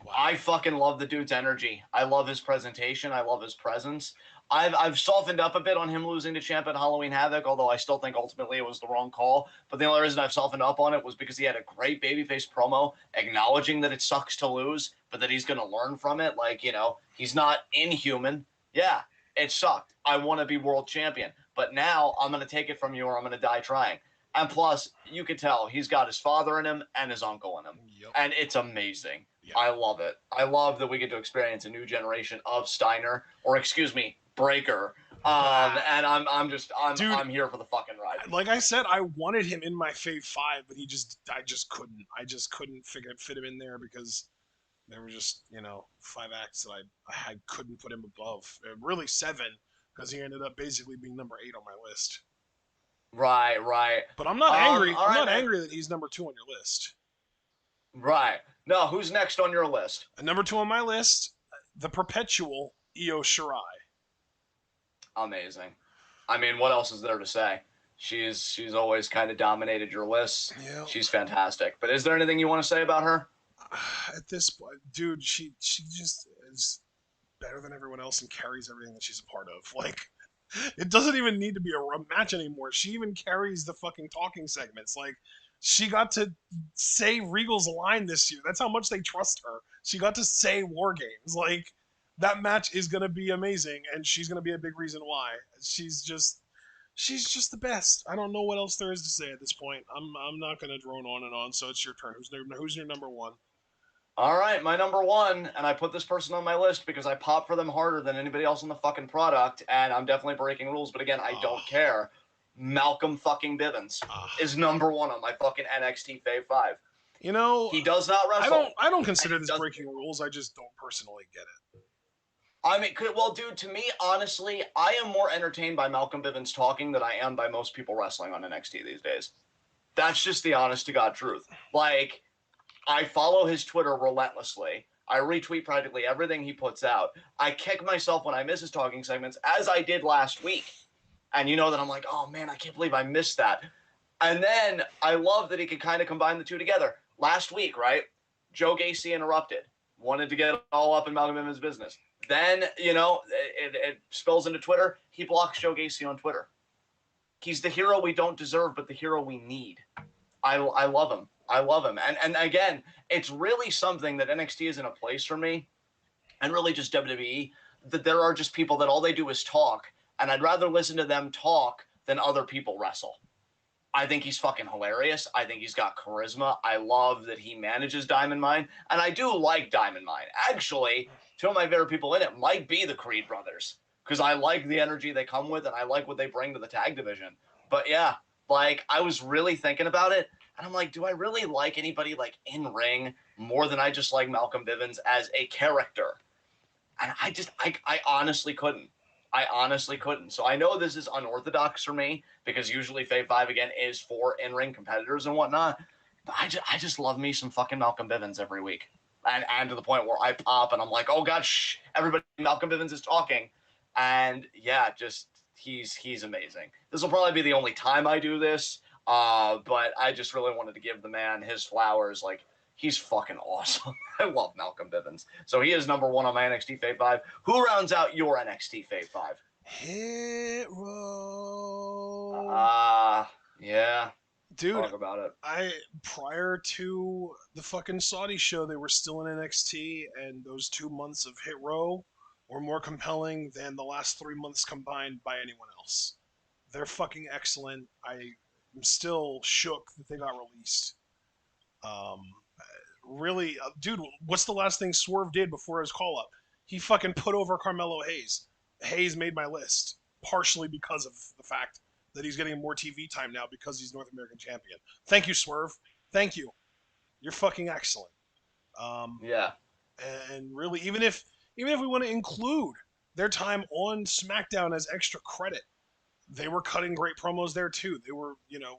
Wow. I fucking love the dude's energy. I love his presentation. I love his presence. I've softened up a bit on him losing to Champ at Halloween Havoc, although I still think ultimately it was the wrong call. But the only reason I've softened up on it was because he had a great babyface promo acknowledging that it sucks to lose, but that he's going to learn from it. Like, you know, he's not inhuman. Yeah, it sucked. I want to be world champion. But now I'm going to take it from you or I'm going to die trying. And plus, you could tell he's got his father in him and his uncle in him. Yep. And it's amazing. Yep. I love it. I love that we get to experience a new generation of Steiner, or excuse me, Breaker. And I'm here for the fucking ride. Like I said, I wanted him in my Fave 5, but I just couldn't. I just couldn't fit him in there because there were just, you know, 5 acts that I couldn't put him above. Really 7, because he ended up basically being number 8 on my list. Right. But I'm not angry. I'm not man. angry that he's number 2 on your list. Right. No, who's next on your list? Number 2 on my list, the perpetual Io Shirai. Amazing. I mean, what else is there to say? She's always kind of dominated your lists. Yeah. She's fantastic. But is there anything you want to say about her? At this point, dude, she just is better than everyone else and carries everything that she's a part of. Like, it doesn't even need to be a match anymore. She even carries the fucking talking segments. Like, she got to say Regal's line this year. That's how much they trust her. She got to say War Games. Like, that match is gonna be amazing, and she's gonna be a big reason why. She's just the best. I don't know what else there is to say at this point. I'm not gonna drone on and on. So it's your turn. Who's your number 1? All right, my number 1, and I put this person on my list because I pop for them harder than anybody else on the fucking product, and I'm definitely breaking rules, but again, I don't care. Malcolm fucking Bivens is number 1 on my fucking NXT Fave 5. You know, he does not wrestle. I don't consider this breaking rules. I just don't personally get it. I mean, well, dude, to me, honestly, I am more entertained by Malcolm Bivens talking than I am by most people wrestling on NXT these days. That's just the honest to God truth. Like, I follow his Twitter relentlessly. I retweet practically everything he puts out. I kick myself when I miss his talking segments, as I did last week. And you know that I'm like, oh man, I can't believe I missed that. And then I love that he can kind of combine the two together. Last week, right? Joe Gacy interrupted. Wanted to get all up in Malcolm Bivens' business. Then, you know, it spills into Twitter. He blocks Joe Gacy on Twitter. He's the hero we don't deserve, but the hero we need. I love him. I love him. And again, it's really something that NXT is in a place for me, and really just WWE, that there are just people that all they do is talk, and I'd rather listen to them talk than other people wrestle. I think he's fucking hilarious. I think he's got charisma. I love that he manages Diamond Mine, and I do like Diamond Mine. Actually, two of my favorite people in it might be the Creed brothers, because I like the energy they come with, and I like what they bring to the tag division. But yeah, like, I was really thinking about it, and I'm like, do I really like anybody, like, in ring more than I just like Malcolm Bivens as a character? And I honestly couldn't. I honestly couldn't. So I know this is unorthodox for me because usually Fave 5 again is for in-ring competitors and whatnot. But I just love me some fucking Malcolm Bivens every week. And to the point where I pop and I'm like, oh god, shh, everybody, Malcolm Bivens is talking. And yeah, just he's amazing. This will probably be the only time I do this. But I just really wanted to give the man his flowers. Like, he's fucking awesome. I love Malcolm Bivens. So he is number 1 on my NXT Fave 5. Who rounds out your NXT Fave 5? Hit Row. Yeah. Dude, Talk about it. prior to the fucking Saudi show, they were still in NXT, and those 2 months of Hit Row were more compelling than the last 3 months combined by anyone else. They're fucking excellent. I'm still shook that they got released. Um, really, dude, what's the last thing Swerve did before his call up? He fucking put over Carmelo Hayes. Hayes made my list, partially because of the fact that he's getting more TV time now because he's North American champion. Thank you, Swerve. Thank you. You're fucking excellent. Yeah. And really, even if we want to include their time on SmackDown as extra credit, they were cutting great promos there too. They were,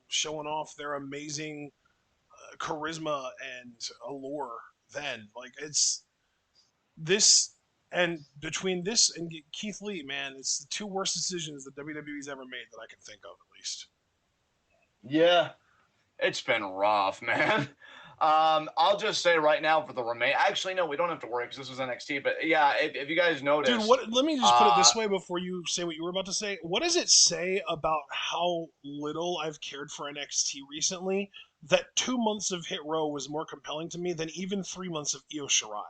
showing off their amazing charisma and allure. Then, like, it's this, and between this and Keith Lee, man, it's the two worst decisions that WWE's ever made that I can think of, at least. Yeah. It's been rough, man. I'll just say right now for the remain. Actually, no, we don't have to worry because this was NXT. But yeah, if you guys noticed, Dude, what? Let me just put it this way before you say what you were about to say. What does it say about how little I've cared for NXT recently that 2 months of Hit Row was more compelling to me than even 3 months of Io Shirai?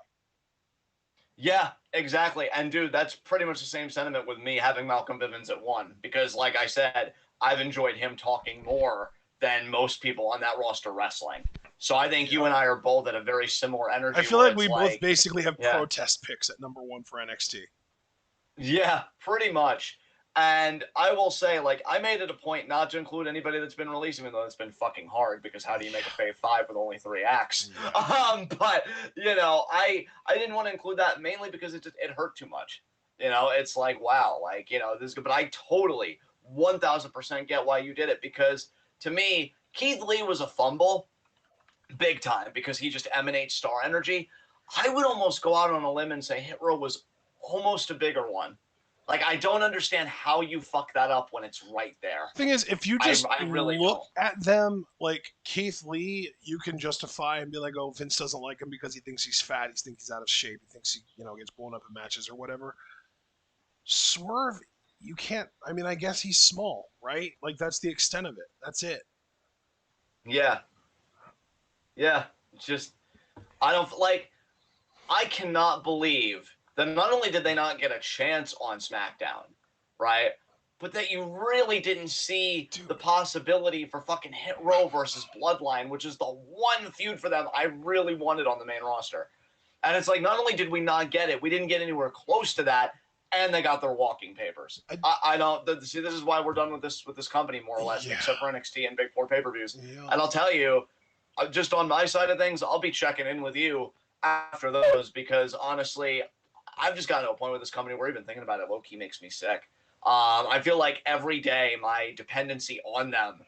Yeah, exactly. And dude, that's pretty much the same sentiment with me having Malcolm Bivens at 1 because, like I said, I've enjoyed him talking more than most people on that roster wrestling. So I think you and I are both at a very similar energy. I feel like we both basically have protest picks at number 1 for NXT. Yeah, pretty much. And I will say, like, I made it a point not to include anybody that's been released, even though it's been fucking hard because how do you make a Fave 5 with only 3 acts? Yeah. But I didn't want to include that mainly because it hurt too much. It's like, wow, like, this is good. But I totally 1000% get why you did it because to me, Keith Lee was a fumble big time because he just emanates star energy. I would almost go out on a limb and say Hit Row was almost a bigger one. Like, I don't understand how you fuck that up when it's right there. Thing is, if you just I really look at them like Keith Lee, you can justify and be like, oh, Vince doesn't like him because he thinks he's fat, he thinks he's out of shape, he thinks he, gets blown up in matches or whatever. Swerve, you can't. I mean, I guess he's small, right? Like, that's the extent of it. That's it. Yeah. Yeah. Just, I cannot believe that not only did they not get a chance on SmackDown, right? But that you really didn't see the possibility for fucking Hit Row versus Bloodline, which is the one feud for them I really wanted on the main roster. And it's like, not only did we not get it, we didn't get anywhere close to that, and they got their walking papers. I don't see. This is why we're done with this company more or less, except for NXT and Big Four pay-per-views. Yeah. And I'll tell you, just on my side of things, I'll be checking in with you after those because honestly, I've just gotten to a point with this company where even thinking about it low-key makes me sick. I feel like every day my dependency on them,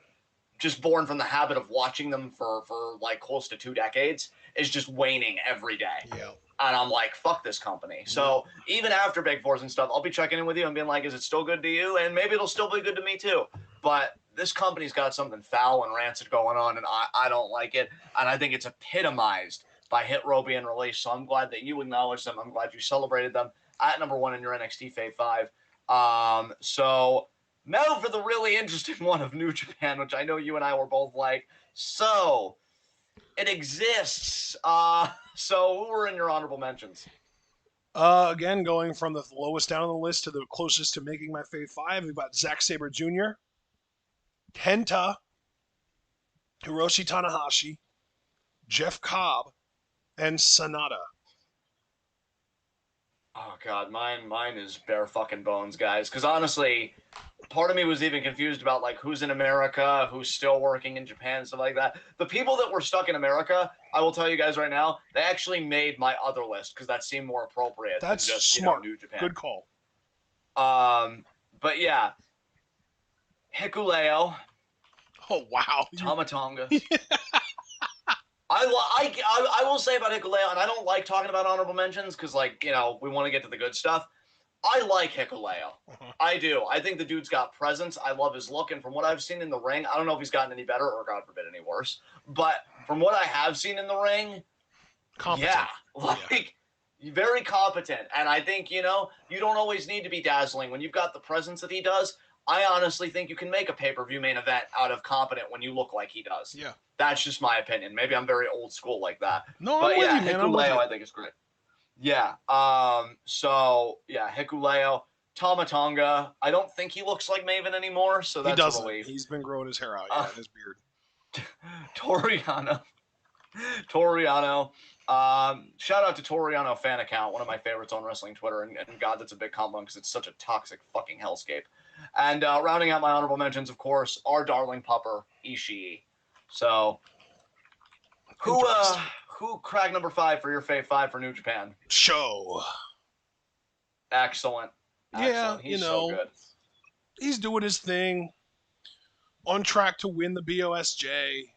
just born from the habit of watching them for like close to 2 decades, is just waning every day. Yeah. And I'm like, fuck this company. So even after Big Fours and stuff, I'll be checking in with you and being like, is it still good to you? And maybe it'll still be good to me too. But this company's got something foul and rancid going on, and I don't like it. And I think it's epitomized by Hit Row being released. So I'm glad that you acknowledged them. I'm glad you celebrated them at number 1 in your NXT Fave 5. So now for the really interesting one of New Japan, which I know you and I were both like, so it exists. So who were in your honorable mentions? Again, going from the lowest down on the list to the closest to making my Fave 5, we've got Zack Sabre Jr., Kenta, Hiroshi Tanahashi, Jeff Cobb, and Sanada. Oh God, mine is bare fucking bones, guys. Because honestly, part of me was even confused about like who's in America, who's still working in Japan, stuff like that. The people that were stuck in America, I will tell you guys right now, they actually made my other list because that seemed more appropriate than That's just smart. New Japan. Good call. But yeah, Hikuleo. Oh wow. Tama Tonga. I will say about Hikuleo, and I don't like talking about honorable mentions because, like, you know, we want to get to the good stuff. I like Hikuleo. I do. I think the dude's got presence. I love his look, and from what I've seen in the ring, I don't know if he's gotten any better or, God forbid, any worse. But from what I have seen in the ring, Competent. yeah, like very competent. And I think, you know, you don't always need to be dazzling when you've got the presence that he does. I honestly think you can make a pay-per-view main event out of competent when you look like he does. Yeah. That's just my opinion. Maybe I'm very old school like that. No, but I'm with yeah, you, man. I'm with you. I think is great. Yeah. So yeah, Hikuleo, Tama Tonga. I don't think he looks like Maven anymore, so that's a relief. He's been growing his hair out, yeah, and his beard. Toriano. Shout out to Toriano fan account, one of my favorites on wrestling Twitter, and God, that's a big compliment because it's such a toxic fucking hellscape. And rounding out my honorable mentions, of course, our darling pupper Ishii. So, who cracked number 5 for your Fave 5 for New Japan? Show. Excellent. Yeah, he's so good. He's doing his thing. On track to win the BOSJ.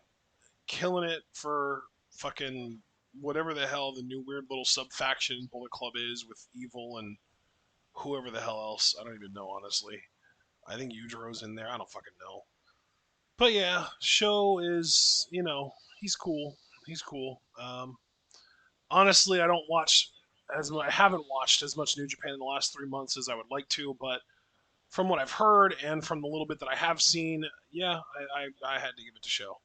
Killing it for fucking whatever the hell the new weird little sub-faction Bullet Club is with Evil and whoever the hell else. I don't even know, honestly. I think Yujiro's in there. I don't fucking know. But yeah, Show is, you know, he's cool. He's cool. Honestly, I haven't watched as much New Japan in the last 3 months as I would like to, but from what I've heard and from the little bit that I have seen, yeah, I had to give it to Show.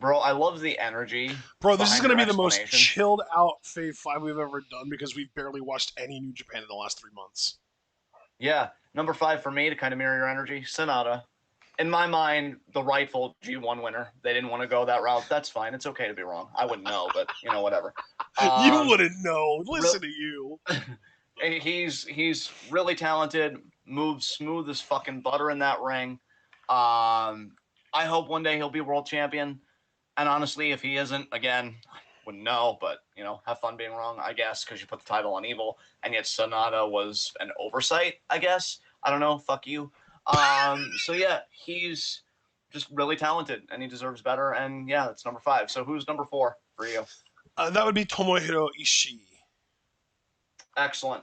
Bro, I love the energy. Bro, this is going to be the most chilled out Fave 5 we've ever done because we've barely watched any New Japan in the last 3 months. Yeah, number 5 for me to kind of mirror your energy, Sonata. In my mind, the rightful G1 winner. They didn't want to go that route. That's fine. It's okay to be wrong. I wouldn't know, but, you know, whatever. You wouldn't know. Listen to you. He's really talented, moves smooth as fucking butter in that ring. I hope one day he'll be world champion. And honestly, if he isn't, again, I wouldn't know, but, you know, have fun being wrong, I guess, because you put the title on Evil, and yet Sonata was an oversight, I guess. I don't know, fuck you. So yeah, he's just really talented, and he deserves better, and yeah, that's number 5. So who's number 4 for you? That would be Tomohiro Ishii. Excellent.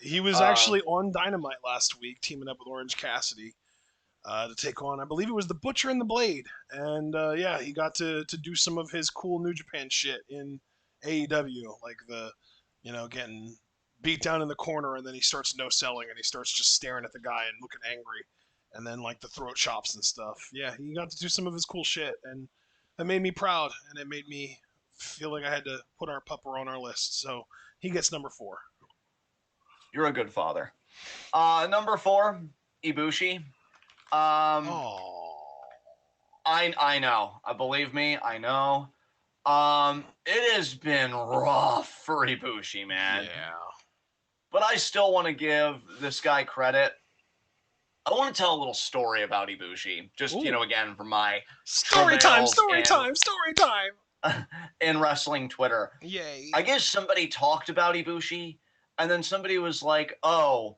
He was actually on Dynamite last week, teaming up with Orange Cassidy. To take on, I believe it was the Butcher and the Blade, and yeah, he got to do some of his cool New Japan shit in AEW, like the, you know, getting beat down in the corner, and then he starts no selling, and he starts just staring at the guy and looking angry, and then like the throat chops and stuff. Yeah, he got to do some of his cool shit, and that made me proud, and it made me feel like I had to put our pupper on our list. So he gets number 4. You're a good father. Number 4, Ibushi. I know. Believe me, I know. It has been rough for Ibushi, man. Yeah. But I still want to give this guy credit. I want to tell a little story about Ibushi. Just, you know, again, from my story time. in wrestling Twitter. Yay. I guess somebody talked about Ibushi, and then somebody was like, oh,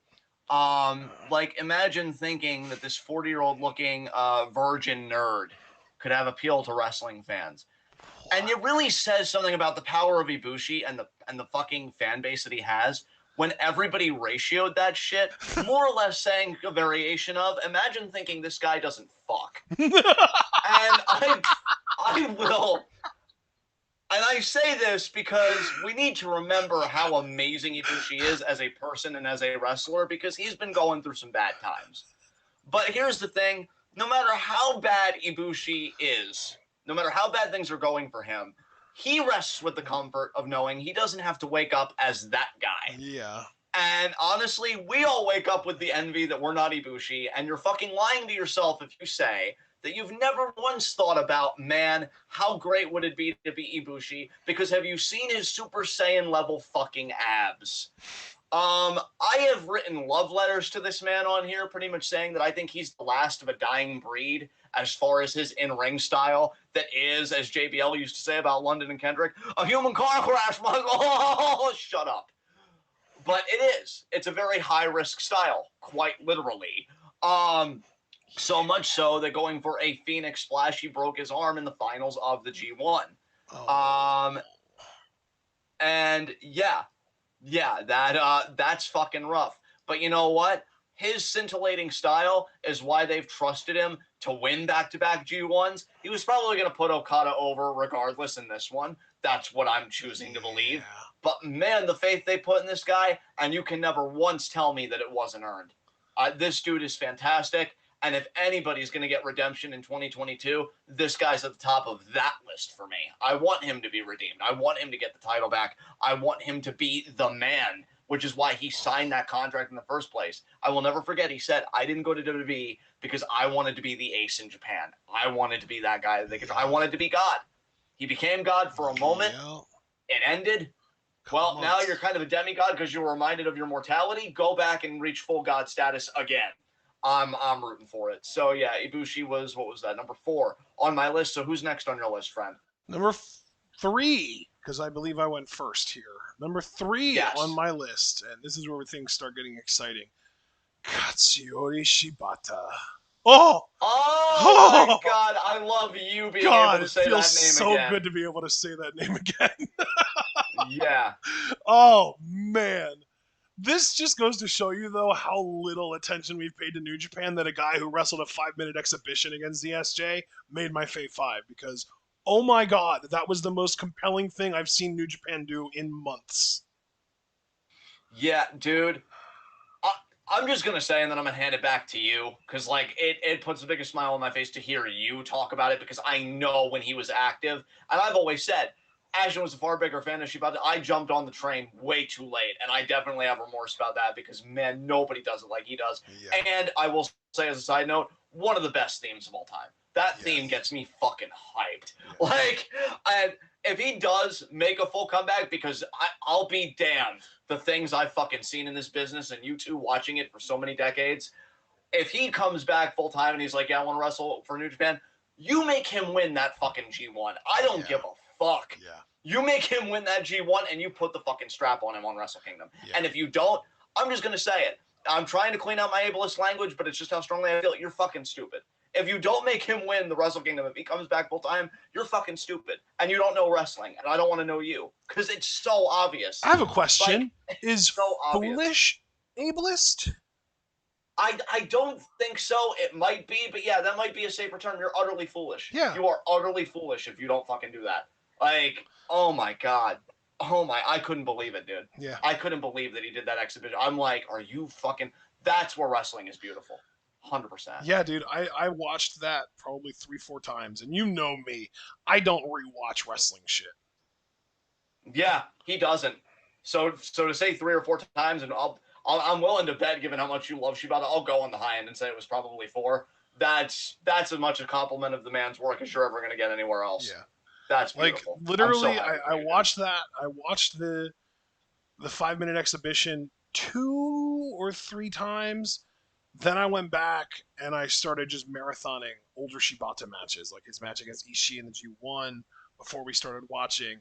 like imagine thinking that this 40-year-old looking virgin nerd could have appeal to wrestling fans. And it really says something about the power of Ibushi and the fucking fan base that he has when everybody ratioed that shit, more or less saying a variation of, imagine thinking this guy doesn't fuck. And I will. And I say this because we need to remember how amazing Ibushi is as a person and as a wrestler, because he's been going through some bad times. But here's the thing, no matter how bad Ibushi is, no matter how bad things are going for him, he rests with the comfort of knowing he doesn't have to wake up as that guy. Yeah. And honestly, we all wake up with the envy that we're not Ibushi, and you're fucking lying to yourself if you say that you've never once thought about, man, how great would it be to be Ibushi? Because have you seen his Super Saiyan level fucking abs? I have written love letters to this man on here, pretty much saying that I think he's the last of a dying breed as far as his in-ring style. That is, as JBL used to say about London and Kendrick, a human car crash. Oh, shut up. But it is. It's a very high-risk style, quite literally. So much so that going for a Phoenix splash, he broke his arm in the finals of the G1. Oh. And yeah, that's fucking rough. But you know what? His scintillating style is why they've trusted him to win back-to-back G1s. He was probably going to put Okada over regardless in this one. That's what I'm choosing to believe. But man, the faith they put in this guy, and you can never once tell me that it wasn't earned. This dude is fantastic. And if anybody's going to get redemption in 2022, this guy's at the top of that list for me. I want him to be redeemed. I want him to get the title back. I want him to be the man, which is why he signed that contract in the first place. I will never forget, he said, I didn't go to WWE because I wanted to be the ace in Japan. I wanted to be that guy that they could. I wanted to be God. He became God for a moment. It ended. Well, now you're kind of a demigod because you were reminded of your mortality. Go back and reach full God status again. I'm rooting for it. So yeah, Ibushi was, what was that, number 4 on my list. So who's next on your list, friend? Number 3, because I believe I went first here. Number 3 on my list, and this is where things start getting exciting. Katsuyori Shibata. Oh my God! I love you being able to say that name again. It feels so good to be able to say that name again. Yeah. Oh man. This just goes to show you, though, how little attention we've paid to New Japan that a guy who wrestled a 5-minute exhibition against the SJ made my Fave 5. Because, oh my God, that was the most compelling thing I've seen New Japan do in months. Yeah, dude. I'm just going to say, and then I'm going to hand it back to you, because, like, it puts the biggest smile on my face to hear you talk about it, because I know when he was active, and I've always said, Ashton was a far bigger fan of Shibata. I jumped on the train way too late, and I definitely have remorse about that because, man, nobody does it like he does. Yeah. And I will say, as a side note, one of the best themes of all time. That theme gets me fucking hyped. Yeah. Like, if he does make a full comeback, because I'll be damned the things I've fucking seen in this business, and you two watching it for so many decades, if he comes back full time and he's like, yeah, I want to wrestle for New Japan, you make him win that fucking G1. I don't give a fuck. Yeah. You make him win that G1 and you put the fucking strap on him on Wrestle Kingdom. Yeah. And if you don't, I'm just going to say it. I'm trying to clean out my ableist language, but it's just how strongly I feel. You're fucking stupid. If you don't make him win the Wrestle Kingdom, if he comes back full time, you're fucking stupid. And you don't know wrestling. And I don't want to know you. Because it's so obvious. I have a question. Like, is so foolish ableist? I don't think so. It might be, but yeah, that might be a safer term. You're utterly foolish. Yeah. You are utterly foolish if you don't fucking do that. Like, oh my God. I couldn't believe it, dude. Yeah. I couldn't believe that he did that exhibition. I'm like, are you fucking, that's where wrestling is beautiful. 100%. Yeah, dude. I watched that probably 3-4 times, and you know me. I don't rewatch wrestling shit. Yeah, he doesn't. So to say 3 or 4 times, and I'm willing to bet, given how much you love Shibata, I'll go on the high end and say it was probably 4. That's as much a compliment of the man's work as you're ever going to get anywhere else. Yeah. That's beautiful. Like, literally, I watched that. I watched the 5-minute exhibition 2 or 3 times. Then I went back and I started just marathoning older Shibata matches, like his match against Ishii in the G1 before we started watching.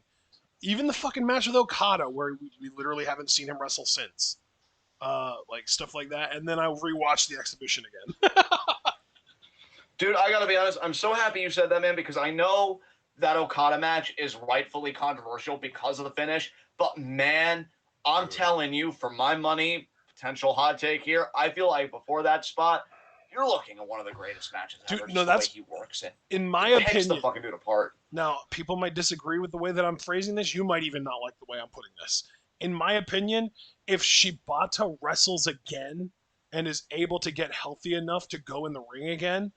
Even the fucking match with Okada, where we literally haven't seen him wrestle since. Like, stuff like that. And then I rewatched the exhibition again. Dude, I gotta be honest, I'm so happy you said that, man, because I know that Okada match is rightfully controversial because of the finish, but man, I'm telling you, for my money, potential hot take here, I feel like before that spot, you're looking at one of the greatest matches ever. Dude, no, that's the way he works it. In my opinion, takes the fucking dude apart. Now, people might disagree with the way that I'm phrasing this. You might even not like the way I'm putting this. In my opinion, if Shibata wrestles again and is able to get healthy enough to go in the ring again,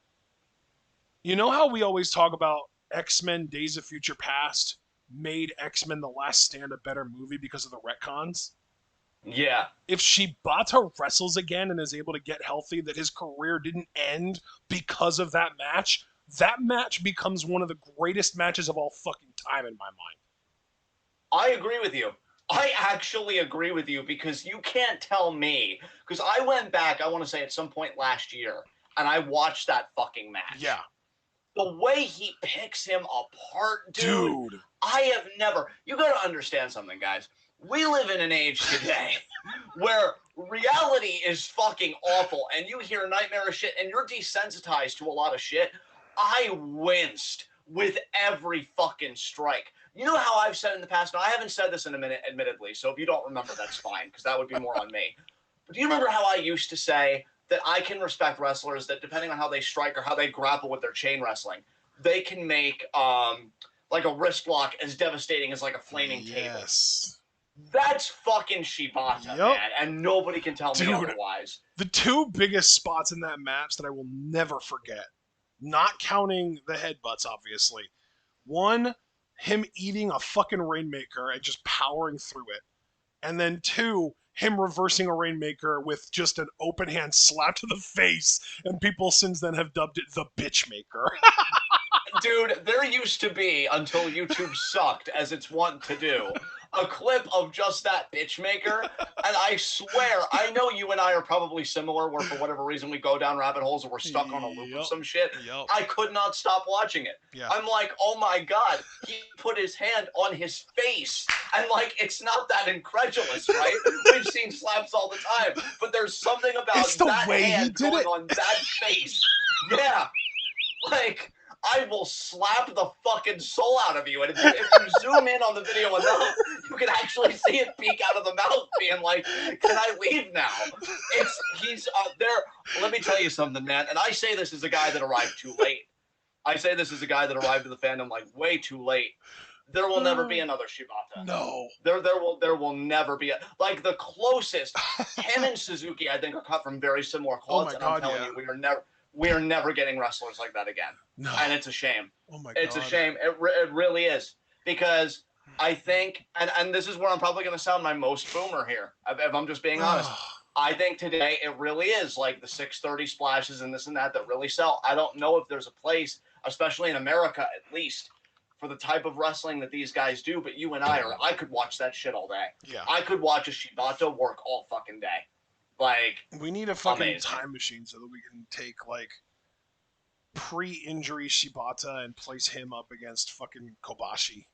you know how we always talk about X-Men Days of Future Past made X-Men The Last Stand a better movie because of the retcons? Yeah. If Shibata wrestles again and is able to get healthy, that his career didn't end because of that match becomes one of the greatest matches of all fucking time in my mind. I agree with you. I actually agree with you because you can't tell me. Because I went back, I want to say at some point last year, and I watched that fucking match. Yeah. The way he picks him apart, Dude. I have never. You got to understand something, guys. We live in an age today where reality is fucking awful, and you hear nightmarish shit, and you're desensitized to a lot of shit. I winced with every fucking strike. You know how I've said in the past, now I haven't said this in a minute, admittedly, so if you don't remember, that's fine, because that would be more on me. But do you remember how I used to say that I can respect wrestlers that depending on how they strike or how they grapple with their chain wrestling, they can make like a wrist block as devastating as like a flaming table. That's fucking Shibata, man, and nobody can tell me otherwise. The two biggest spots in that match that I will never forget, not counting the headbutts, obviously. One, him eating a fucking Rainmaker and just powering through it. And then two, him reversing a Rainmaker with just an open hand slap to the face, and people since then have dubbed it the Bitch Maker. Dude, there used to be, until YouTube sucked, as it's wont to do, a clip of just that bitch maker, and I swear, I know you and I are probably similar, where for whatever reason we go down rabbit holes or we're stuck on a loop of some shit. I could not stop watching it. I'm like, oh my god, he put his hand on his face, and like, it's not that incredulous, right? We've seen slaps all the time, but there's something about that hand going on that face. Yeah, like, I will slap the fucking soul out of you. And if you zoom in on the video enough, you can actually see it peek out of the mouth being like, can I leave now? He's there. Let me tell you something, man. And I say this as a guy that arrived too late. I say this as a guy that arrived to the fandom like way too late. There will never be another Shibata. No. There will never be like the closest. Him and Suzuki, I think, are cut from very similar cloths. Oh my God, and I'm telling you, we are never getting wrestlers like that again. No. And it's a shame. Oh my God. It's a shame. It really is. Because I think, and this is where I'm probably going to sound my most boomer here, if I'm just being honest. I think today it really is like the 630 splashes and this and that really sell. I don't know if there's a place, especially in America at least, for the type of wrestling that these guys do. But you and I could watch that shit all day. Yeah. I could watch a Shibata work all fucking day. Like, we need a fucking time machine so that we can take like pre-injury Shibata and place him up against fucking Kobashi.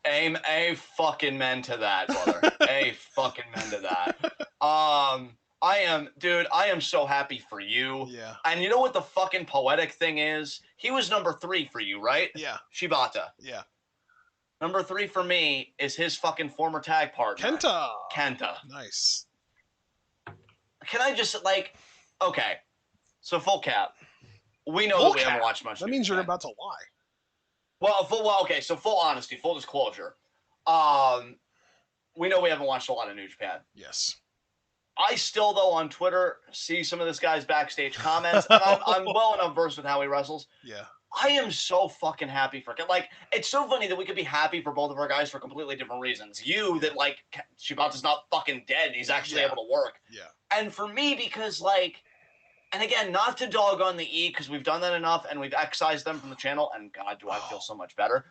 Aim a fucking men to that, brother. A fucking men to that. I am so happy for you. Yeah. And you know what the fucking poetic thing is? He was number 3 for you, right? Yeah. Shibata. Yeah. Number 3 for me is his fucking former tag partner. Kenta. Nice. Can I just, like, okay, so full cap. We know that we haven't watched much. That means you're about to lie. Well, okay, so full honesty, full disclosure. We know we haven't watched a lot of New Japan. Yes. I still, though, on Twitter, see some of this guy's backstage comments, and I'm well enough versed with how he wrestles. Yeah. I am so fucking happy for like, it's so funny that we could be happy for both of our guys for completely different reasons. You, that like Shibata's not fucking dead, he's actually able to work. Yeah. And for me, because like, and again, not to dog on the E, because we've done that enough and we've excised them from the channel, and God, do I feel so much better.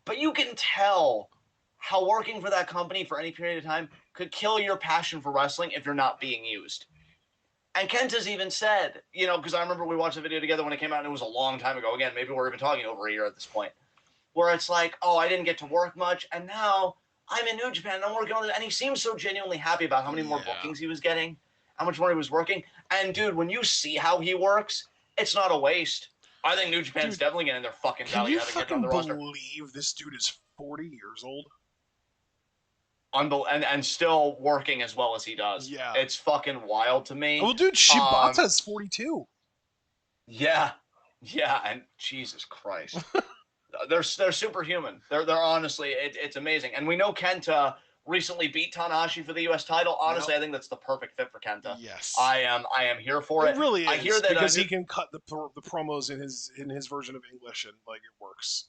But you can tell how working for that company for any period of time could kill your passion for wrestling if you're not being used. And Kenta's even said, you know, because I remember we watched the video together when it came out, and it was a long time ago. Again, maybe we're even talking over a year at this point, where it's like, oh, I didn't get to work much, and now I'm in New Japan, and I'm working on it. And he seems so genuinely happy about how many more bookings he was getting, how much more he was working. And, dude, when you see how he works, it's not a waste. I think New Japan's definitely getting their fucking value out of getting on the roster. Can you believe this dude is 40 years old? And still working as well as he does. Yeah. It's fucking wild to me. Well, dude, Shibata's 42. Yeah. Yeah, and Jesus Christ. they're superhuman. They're honestly, it's amazing. And we know Kenta recently beat Tanahashi for the U.S. title. Honestly, I think that's the perfect fit for Kenta. Yes. I am here for it. It really is. I hear that because he can cut the promos in his version of English, and like it works.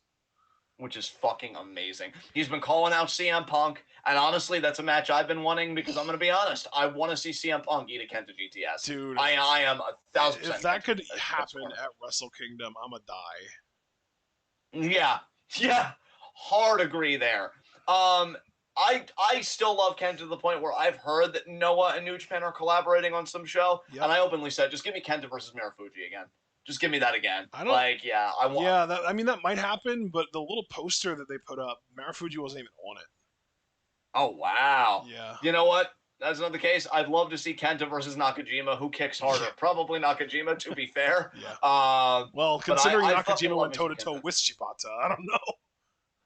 Which is fucking amazing. He's been calling out CM Punk, and honestly, that's a match I've been wanting, because I'm going to be honest, I want to see CM Punk eat a Kenta GTS. Dude. I am 1,000%. If that could happen at Wrestle Kingdom, I'm going to die. Yeah. Hard agree there. I I still love Kenta to the point where I've heard that Noah and New Japan are collaborating on some show, Yep. and I openly said, just give me Kenta versus Marufuji again. Just give me that again. I don't. Like, yeah, I want. Yeah, I mean that might happen, but the little poster that they put up, Marufuji wasn't even on it. Oh wow. Yeah. You know what? That's not the case. I'd love to see Kenta versus Nakajima. Who kicks harder? Yeah. Probably Nakajima, to be fair. Yeah. But Well, considering I fucking Nakajima love went me toe some to toe Kenta. with Shibata, I don't know.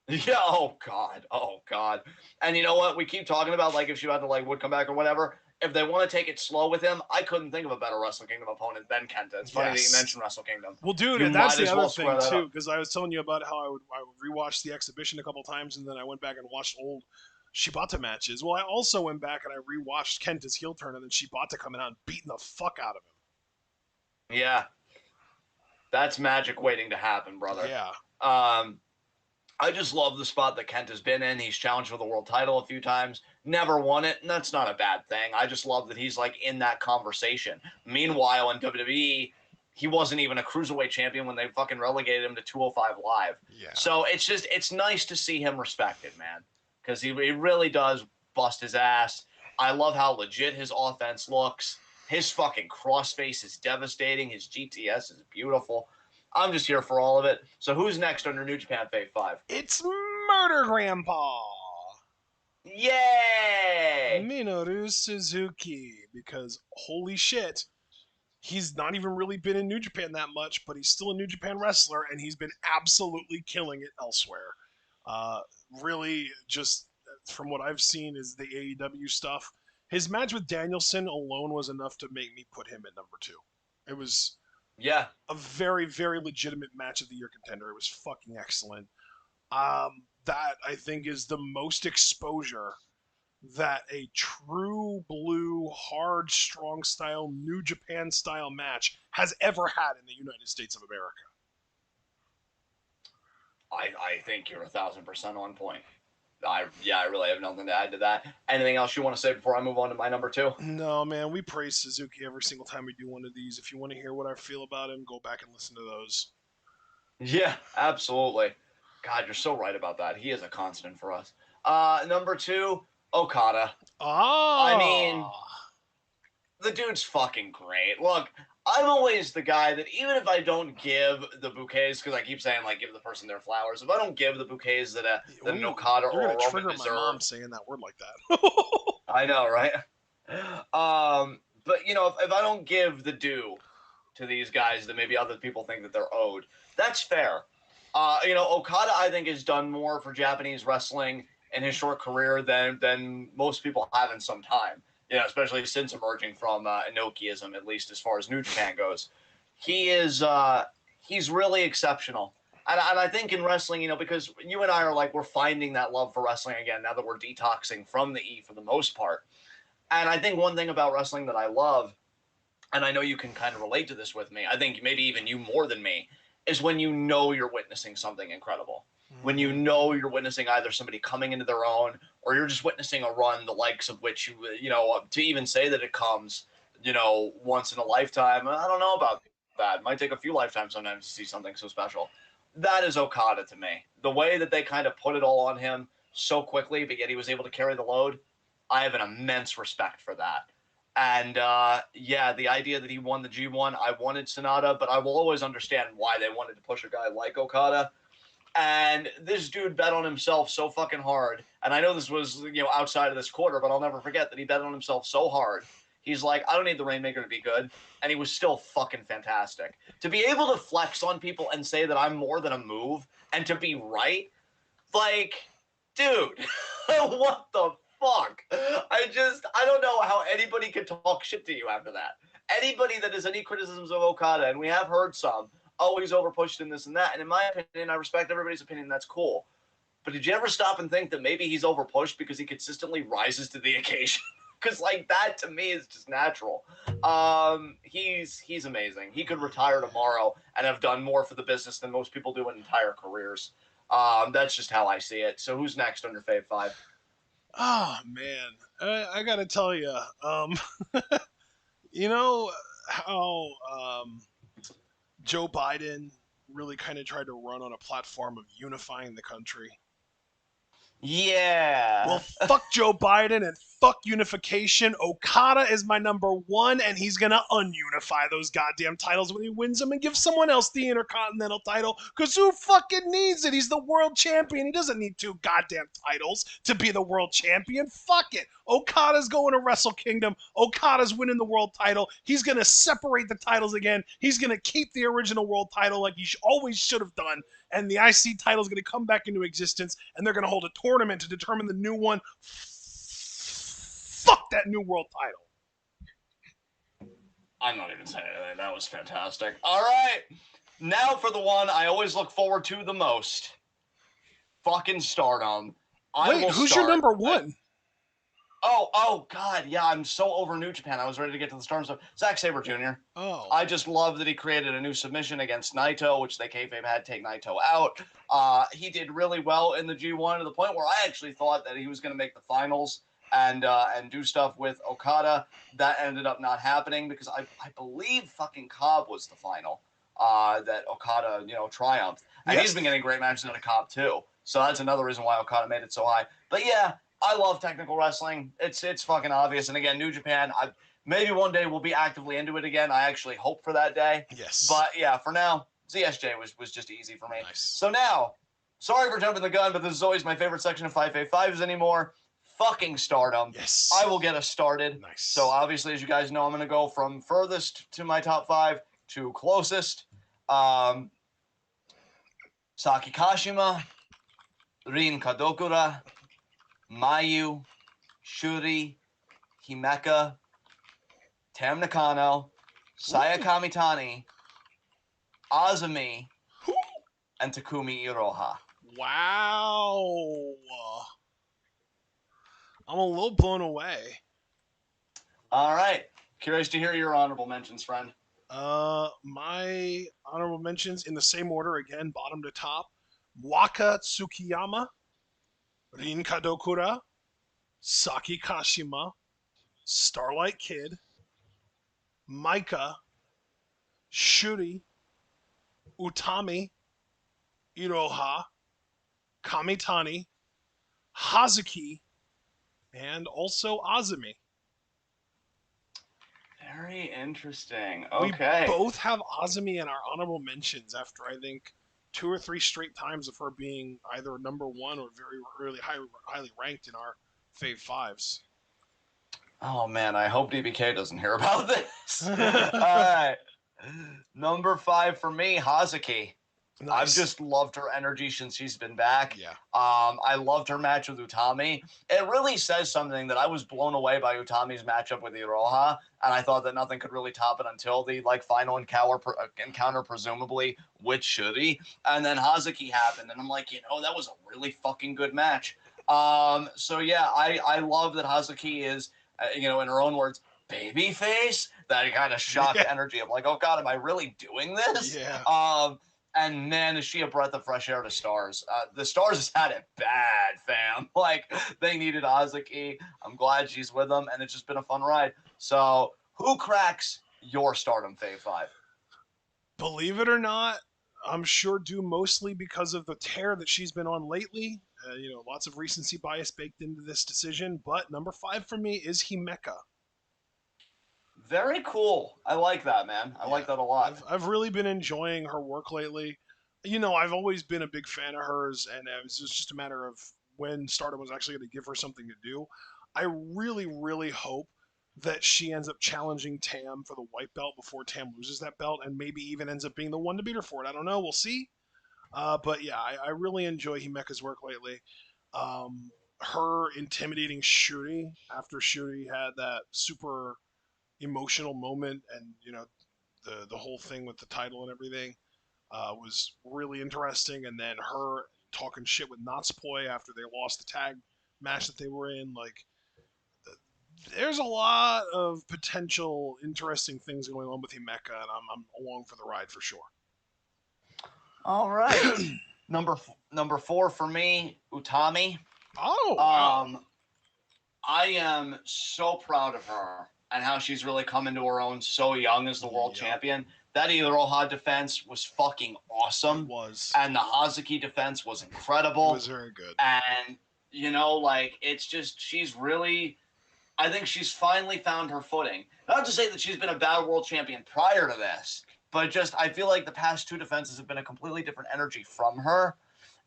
Yeah. Oh god. Oh god. And you know what? We keep talking about like if Shibata like would come back or whatever. If they want to take it slow with him, I couldn't think of a better Wrestle Kingdom opponent than Kenta. It's funny that you Yes. mentioned Wrestle Kingdom. Well, dude, You and that's might the as other well thing square that too, up. because I was telling you about how I would rewatch the exhibition a couple times, and then I went back and watched old Shibata matches. Well, I also went back and I rewatched Kenta's heel turn, and then Shibata coming out and beating the fuck out of him. Yeah. That's magic waiting to happen, brother. Yeah. I just love the spot that Kent has been in. He's challenged for the world title a few times, never won it, and that's not a bad thing. I just love that he's like in that conversation. Meanwhile, in WWE, he wasn't even a cruiserweight champion when they fucking relegated him to 205 Live. Yeah. So it's nice to see him respected, man, because he really does bust his ass. I love how legit his offense looks. His fucking crossface is devastating. His GTS is beautiful. I'm just here for all of it. So who's next under New Japan Fave 5? It's Murder Grandpa. Yay! Minoru Suzuki, because holy shit, he's not even really been in New Japan that much, but he's still a New Japan wrestler, and he's been absolutely killing it elsewhere. Really, just from what I've seen is the AEW stuff. His match with Danielson alone was enough to make me put him at number 2. It was Yeah. a very, very legitimate match of the year contender. It was fucking excellent. That I think is the most exposure that a true blue, hard, strong style, New Japan style match has ever had in the United States of America. I think you're 1,000% on point. I really have nothing to add to that. Anything else you want to say before I move on to my number 2? No, man, we praise Suzuki every single time we do one of these. If you want to hear what I feel about him, go back and listen to those. Yeah, absolutely. God, you're so right about that. He is a constant for us. Number 2, Okada. Oh! I mean, the dude's fucking great. Look, I'm always the guy that even if I don't give the bouquets, because I keep saying like give the person their flowers, if I don't give the bouquets that an Okada or a Roman trigger deserve, my mom saying that word like that. I know, right? But you know, if I don't give the due to these guys that maybe other people think that they're owed, that's fair. You know, Okada I think has done more for Japanese wrestling in his short career than most people have in some time. You know, especially since emerging from Inokiism, at least as far as New Japan goes. He is he's really exceptional. And I think in wrestling, you know, because you and I are like, we're finding that love for wrestling again now that we're detoxing from the E for the most part. And I think one thing about wrestling that I love, and I know you can kind of relate to this with me, I think maybe even you more than me, is when you know you're witnessing something incredible. When you know you're witnessing either somebody coming into their own or you're just witnessing a run the likes of which you know, to even say that it comes, you know, once in a lifetime, I don't know about that. It might take a few lifetimes sometimes to see something so special. That is Okada to me. The way that they kind of put it all on him so quickly, but yet he was able to carry the load, I have an immense respect for that. And yeah, the idea that he won the G1, I wanted Sonata, but I will always understand why they wanted to push a guy like Okada. And this dude bet on himself so fucking hard. And I know this was, you know, outside of this quarter, but I'll never forget that he bet on himself so hard. He's like, I don't need the Rainmaker to be good. And he was still fucking fantastic. To be able to flex on people and say that I'm more than a move and to be right, like, dude, what the fuck? I don't know how anybody could talk shit to you after that. Anybody that has any criticisms of Okada, and we have heard some, oh, he's overpushed in this and that. And in my opinion, I respect everybody's opinion. That's cool. But did you ever stop and think that maybe he's overpushed because he consistently rises to the occasion? Because like that to me is just natural. He's amazing. He could retire tomorrow and have done more for the business than most people do in entire careers. That's just how I see it. So who's next under Fave 5? Oh man, I gotta tell you, you know how Joe Biden really kind of tried to run on a platform of unifying the country. Yeah. Well, fuck Joe Biden and fuck unification. Okada is my #1, and he's gonna ununify those goddamn titles when he wins them and give someone else the Intercontinental title. Cause who fucking needs it? He's the world champion. He doesn't need 2 goddamn titles to be the world champion. Fuck it. Okada's going to Wrestle Kingdom. Okada's winning the world title. He's gonna separate the titles again. He's gonna keep the original world title like he always should have done. And the IC title is going to come back into existence, and they're going to hold a tournament to determine the new one. Fuck that new world title. I'm not even saying anything. That was fantastic. All right. Now for the one I always look forward to the most. Fucking Stardom. Wait, who's your #1? Oh, God. Yeah, I'm so over New Japan. I was ready to get to the Stardom stuff. Zack Sabre Jr. Oh. I just love that he created a new submission against Naito, which they kayfabe had to take Naito out. He did really well in the G1 to the point where I actually thought that he was going to make the finals and do stuff with Okada. That ended up not happening because I believe fucking Cobb was the final that Okada, triumphed. And Yes. He's been getting great matches out of Cobb, too. So that's another reason why Okada made it so high. But yeah, I love technical wrestling. It's fucking obvious. And again, New Japan, maybe one day we'll be actively into it again. I actually hope for that day. Yes. But yeah, for now, ZSJ was just easy for me. Nice. So now, sorry for jumping the gun, but this is always my favorite section of Five Fave Fives anymore. Fucking Stardom. Yes. I will get us started. Nice. So obviously, as you guys know, I'm going to go from furthest to my top 5 to closest. Saki Kashima, Rin Kadokura, Mayu, Shuri, Himeka, Tam Nakano, Saya Kamitani, Azumi, and Takumi Iroha. Wow. I'm a little blown away. All right. Curious to hear your honorable mentions, friend. My honorable mentions in the same order again, bottom to top. Waka Tsukiyama, Rin Kadokura, Saki Kashima, Starlight Kid, Maika, Shuri, Utami, Iroha, Kamitani, Hazuki, and also Azumi. Very interesting. Okay. We both have Azumi in our honorable mentions after I think 2 or 3 straight times of her being either #1 or very really highly ranked in our Fave Fives. Oh man, I hope DBK doesn't hear about this. All right. #5 for me, Hazuki. Nice. I've just loved her energy since she's been back. Yeah. I loved her match with Utami. It really says something that I was blown away by Utami's matchup with Iroha, and I thought that nothing could really top it until the final encounter presumably with Shuri, and then Hazuki happened, and I'm like, that was a really fucking good match. So yeah, I love that Hazuki is, in her own words, babyface. That kind of shock energy. I'm like, oh god, am I really doing this? Yeah. And man, is she a breath of fresh air to Stars. The Stars has had it bad, fam. Like, they needed Hazuki. I'm glad she's with them, and it's just been a fun ride. So, who cracks your Stardom Fave 5? Believe it or not, I'm sure due mostly because of the tear that she's been on lately. Lots of recency bias baked into this decision, but #5 for me is Himeka. Very cool. I like that, man. I like that a lot. I've really been enjoying her work lately. I've always been a big fan of hers, and it was just a matter of when Stardom was actually going to give her something to do. I really, really hope that she ends up challenging Tam for the white belt before Tam loses that belt, and maybe even ends up being the one to beat her for it. I don't know. We'll see. But yeah, I really enjoy Himeka's work lately. Her intimidating Shuri after Shuri had that super emotional moment, and the whole thing with the title and everything was really interesting. And then her talking shit with Natsupoi after they lost the tag match that they were in, like, there's a lot of potential interesting things going on with Himeka, and I'm along for the ride for sure. All right. Number 4 for me, Utami. Oh, wow. I am so proud of her and how she's really come into her own so young as the world champion. That Iroha defense was fucking awesome. It was. And the Hazuki defense was incredible. It was very good. And You know, like, it's just, she's really, I think she's finally found her footing. Not to say that she's been a Battle World Champion prior to this, but just, I feel like the past 2 defenses have been a completely different energy from her.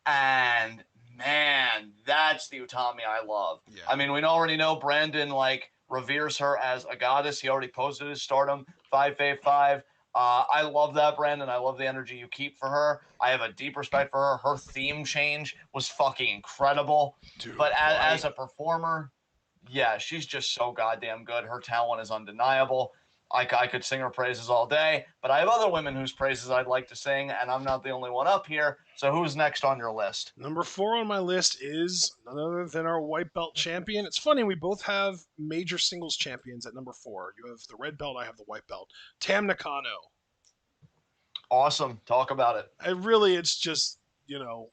And man, that's the Utami I love. Yeah. I mean, we already know Brandon, like, reveres her as a goddess. He already posted his Stardom 5 Fave 5. I love that, Brandon. I love the energy you keep for her. I have a deep respect for her. Her theme change was fucking incredible. Dude, but as right? a performer, yeah, she's just so goddamn good. Her talent is undeniable. I could sing her praises all day, but I have other women whose praises I'd like to sing, and I'm not the only one up here. So who's next on your list? Number 4 on my list is none other than our white belt champion. It's funny, we both have major singles champions at number 4. You have the red belt, I have the white belt. Tam Nakano. Awesome. Talk about it. It's just,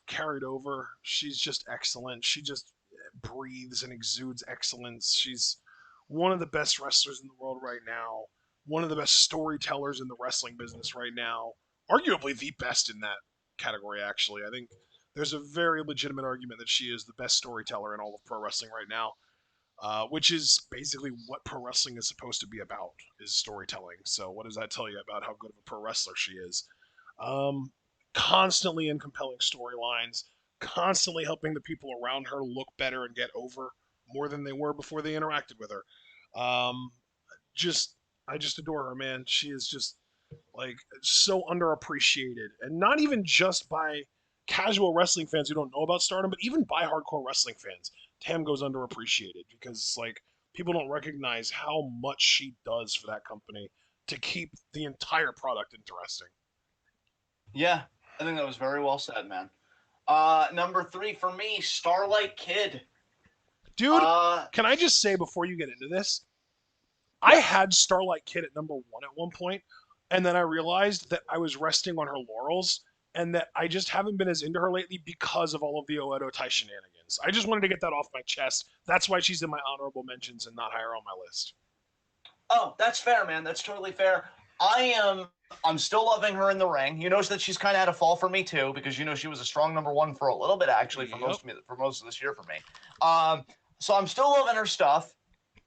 carried over. She's just excellent. She just breathes and exudes excellence. She's one of the best wrestlers in the world right now, one of the best storytellers in the wrestling business right now, arguably the best in that category, actually. I think there's a very legitimate argument that she is the best storyteller in all of pro wrestling right now, which is basically what pro wrestling is supposed to be about, is storytelling. So what does that tell you about how good of a pro wrestler she is? Um, Constantly in compelling storylines, constantly helping the people around her look better and get over more than they were before they interacted with her. Um, just I just adore her, man. She is just like so underappreciated, and not even just by casual wrestling fans who don't know about Stardom, but even by hardcore wrestling fans. Tam goes underappreciated because like people don't recognize how much she does for that company to keep the entire product interesting. Yeah, I think that was very well said, man. Number 3 for me, Starlight Kid. Dude, can I just say before you get into this, I Yes. had Starlight Kid at number 1 at one point, and then I realized that I was resting on her laurels and that I just haven't been as into her lately because of all of the Oedo Tai shenanigans. I just wanted to get that off my chest. That's why she's in my honorable mentions and not higher on my list. Oh, that's fair, man. That's totally fair. I'm still loving her in the ring. You notice that she's kind of had a fall for me too, because she was a strong number 1 for a little bit actually for Yep. most of this year for me. So I'm still loving her stuff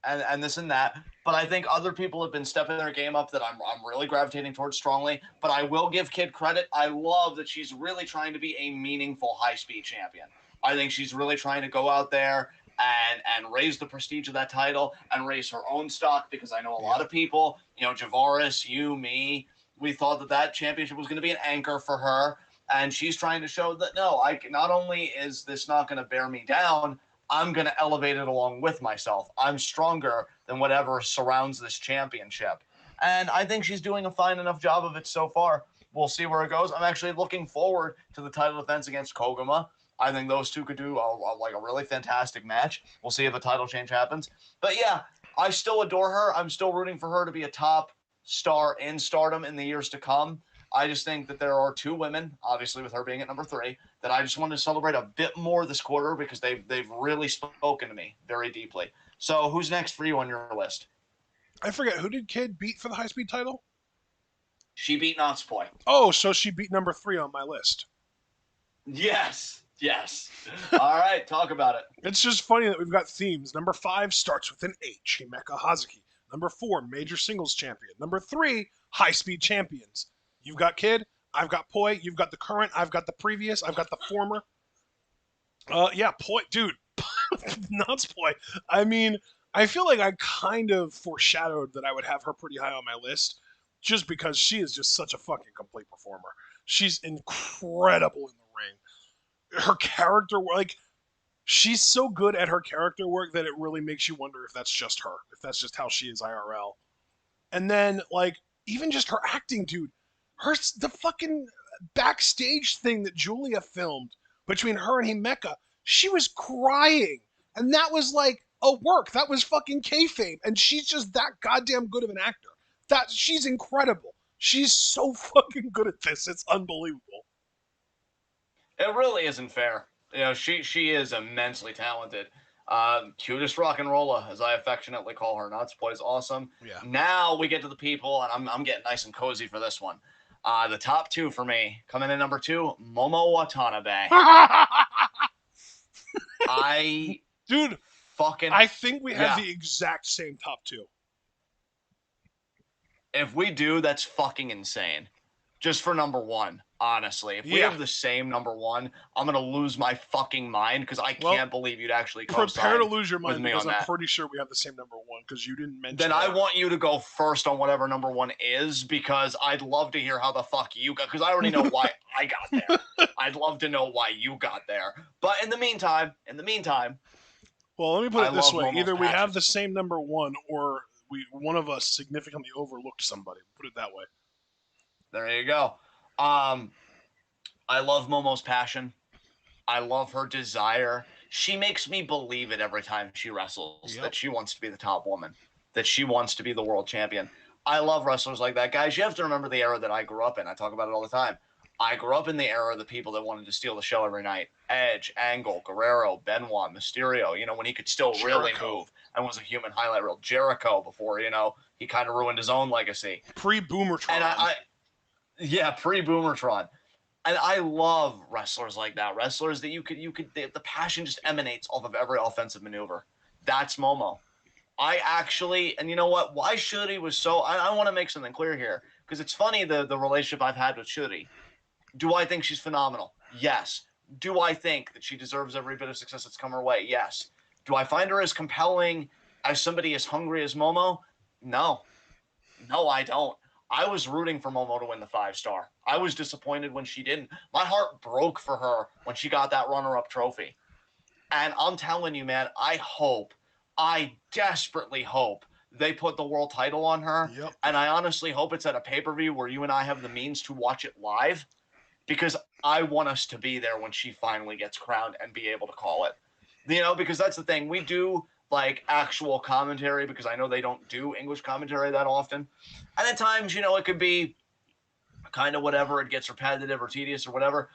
and this and that, but I think other people have been stepping their game up that I'm really gravitating towards strongly. But I will give Kid credit. I love that she's really trying to be a meaningful high speed champion. I think she's really trying to go out there and raise the prestige of that title and raise her own stock, because I know a lot of people, Javaris, you, me, we thought that championship was going to be an anchor for her, and she's trying to show that no, not only is this not going to bear me down, I'm going to elevate it along with myself. I'm stronger than whatever surrounds this championship. And I think she's doing a fine enough job of it so far. We'll see where it goes. I'm actually looking forward to the title defense against Koguma. I think those two could do a really fantastic match. We'll see if a title change happens. But yeah, I still adore her. I'm still rooting for her to be a top star in Stardom in the years to come. I just think that there are 2 women, obviously with her being at number 3, that I just wanted to celebrate a bit more this quarter because they've really spoken to me very deeply. So who's next for you on your list? I forget, who did Kid beat for the high speed title? She beat Natsupoi. Oh, so she beat number 3 on my list. Yes. Yes. All right, talk about it. It's just funny that we've got themes. Number 5 starts with an H, Himeka Hazuki. Number 4, major singles champion. Number 3, high speed champions. You've got Kid, I've got Poi, you've got the current, I've got the previous, I've got the former. Yeah, Poi, dude, nuts Poi. I mean, I feel like I kind of foreshadowed that I would have her pretty high on my list, just because she is just such a fucking complete performer. She's incredible in the ring. Her character, like, she's so good at her character work that it really makes you wonder if that's just her, if that's just how she is IRL. And then, like, even just her acting, dude. The fucking backstage thing that Julia filmed between her and Himeka, she was crying. And that was like a work. That was fucking kayfabe. And she's just that goddamn good of an actor. She's incredible. She's so fucking good at this. It's unbelievable. It really isn't fair. She is immensely talented. Cutest rock and roller, as I affectionately call her. Natsupoi is awesome. Yeah. Now we get to the people, and I'm getting nice and cozy for this one. The top 2 for me, coming in number 2, Momo Watanabe. I Dude, fucking I think we have yeah. the exact same top two. If we do, that's fucking insane. Just for number one, honestly. If we Yeah. have the same number one, I'm gonna lose my fucking mind because I Well, can't believe you'd actually prepare to co-sign lose your with mind me because on I'm that. pretty sure we have the same number one because you didn't mention Then I it. want you to go first on whatever number one is because I'd love to hear how the fuck you got. Because I already know why I got there. I'd love to know why you got there. But in the meantime, Well, let me put I it this love way: Momo's either we have passion. the same number one, or one of us significantly overlooked somebody. Put it that way. There you go. Um, I love Momo's passion. I love her desire. She makes me believe it every time she wrestles Yep. that she wants to be the top woman, that she wants to be the world champion. I love wrestlers like that. Guys, you have to remember the era that I grew up in. I talk about it all the time. I grew up in the era of the people that wanted to steal the show every night. Edge, Angle, Guerrero, Benoit, Mysterio, when he could still really Jericho. move and was a human highlight reel. Jericho before, he kind of ruined his own legacy. Pre-Boomertron. And yeah, pre-Boomertron. And I love wrestlers like that. Wrestlers that the passion just emanates off of every offensive maneuver. That's Momo. I actually, and you know what? Why Shuri was so, I want to make something clear here because it's funny the relationship I've had with Shuri. Do I think she's phenomenal? Yes. Do I think that she deserves every bit of success that's come her way? Yes. Do I find her as compelling as somebody as hungry as Momo? No. No, I don't. I was rooting for Momo to win the 5-star. I was disappointed when she didn't. My heart broke for her when she got that runner-up trophy. And I'm telling you, man, I desperately hope they put the world title on her. Yep. And I honestly hope it's at a pay-per-view where you and I have the means to watch it live because I want us to be there when she finally gets crowned and be able to call it. Because that's the thing. We do like actual commentary because I know they don't do English commentary that often. And at times, it could be kind of whatever. It gets repetitive or tedious or whatever.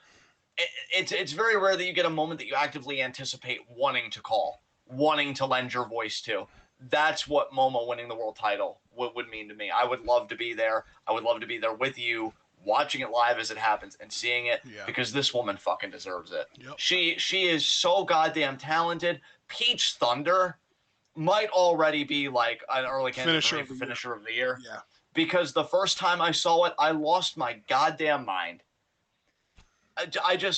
It's very rare that you get a moment that you actively anticipate wanting to call, wanting to lend your voice to. That's what Momo winning the world title would mean to me. I would love to be there. I would love to be there with you, watching it live as it happens and seeing it because this woman fucking deserves it. Yep. She is so goddamn talented. Peach Thunder might already be like an early candidate for finisher of the year. Yeah. Because the first time I saw it, I lost my goddamn mind.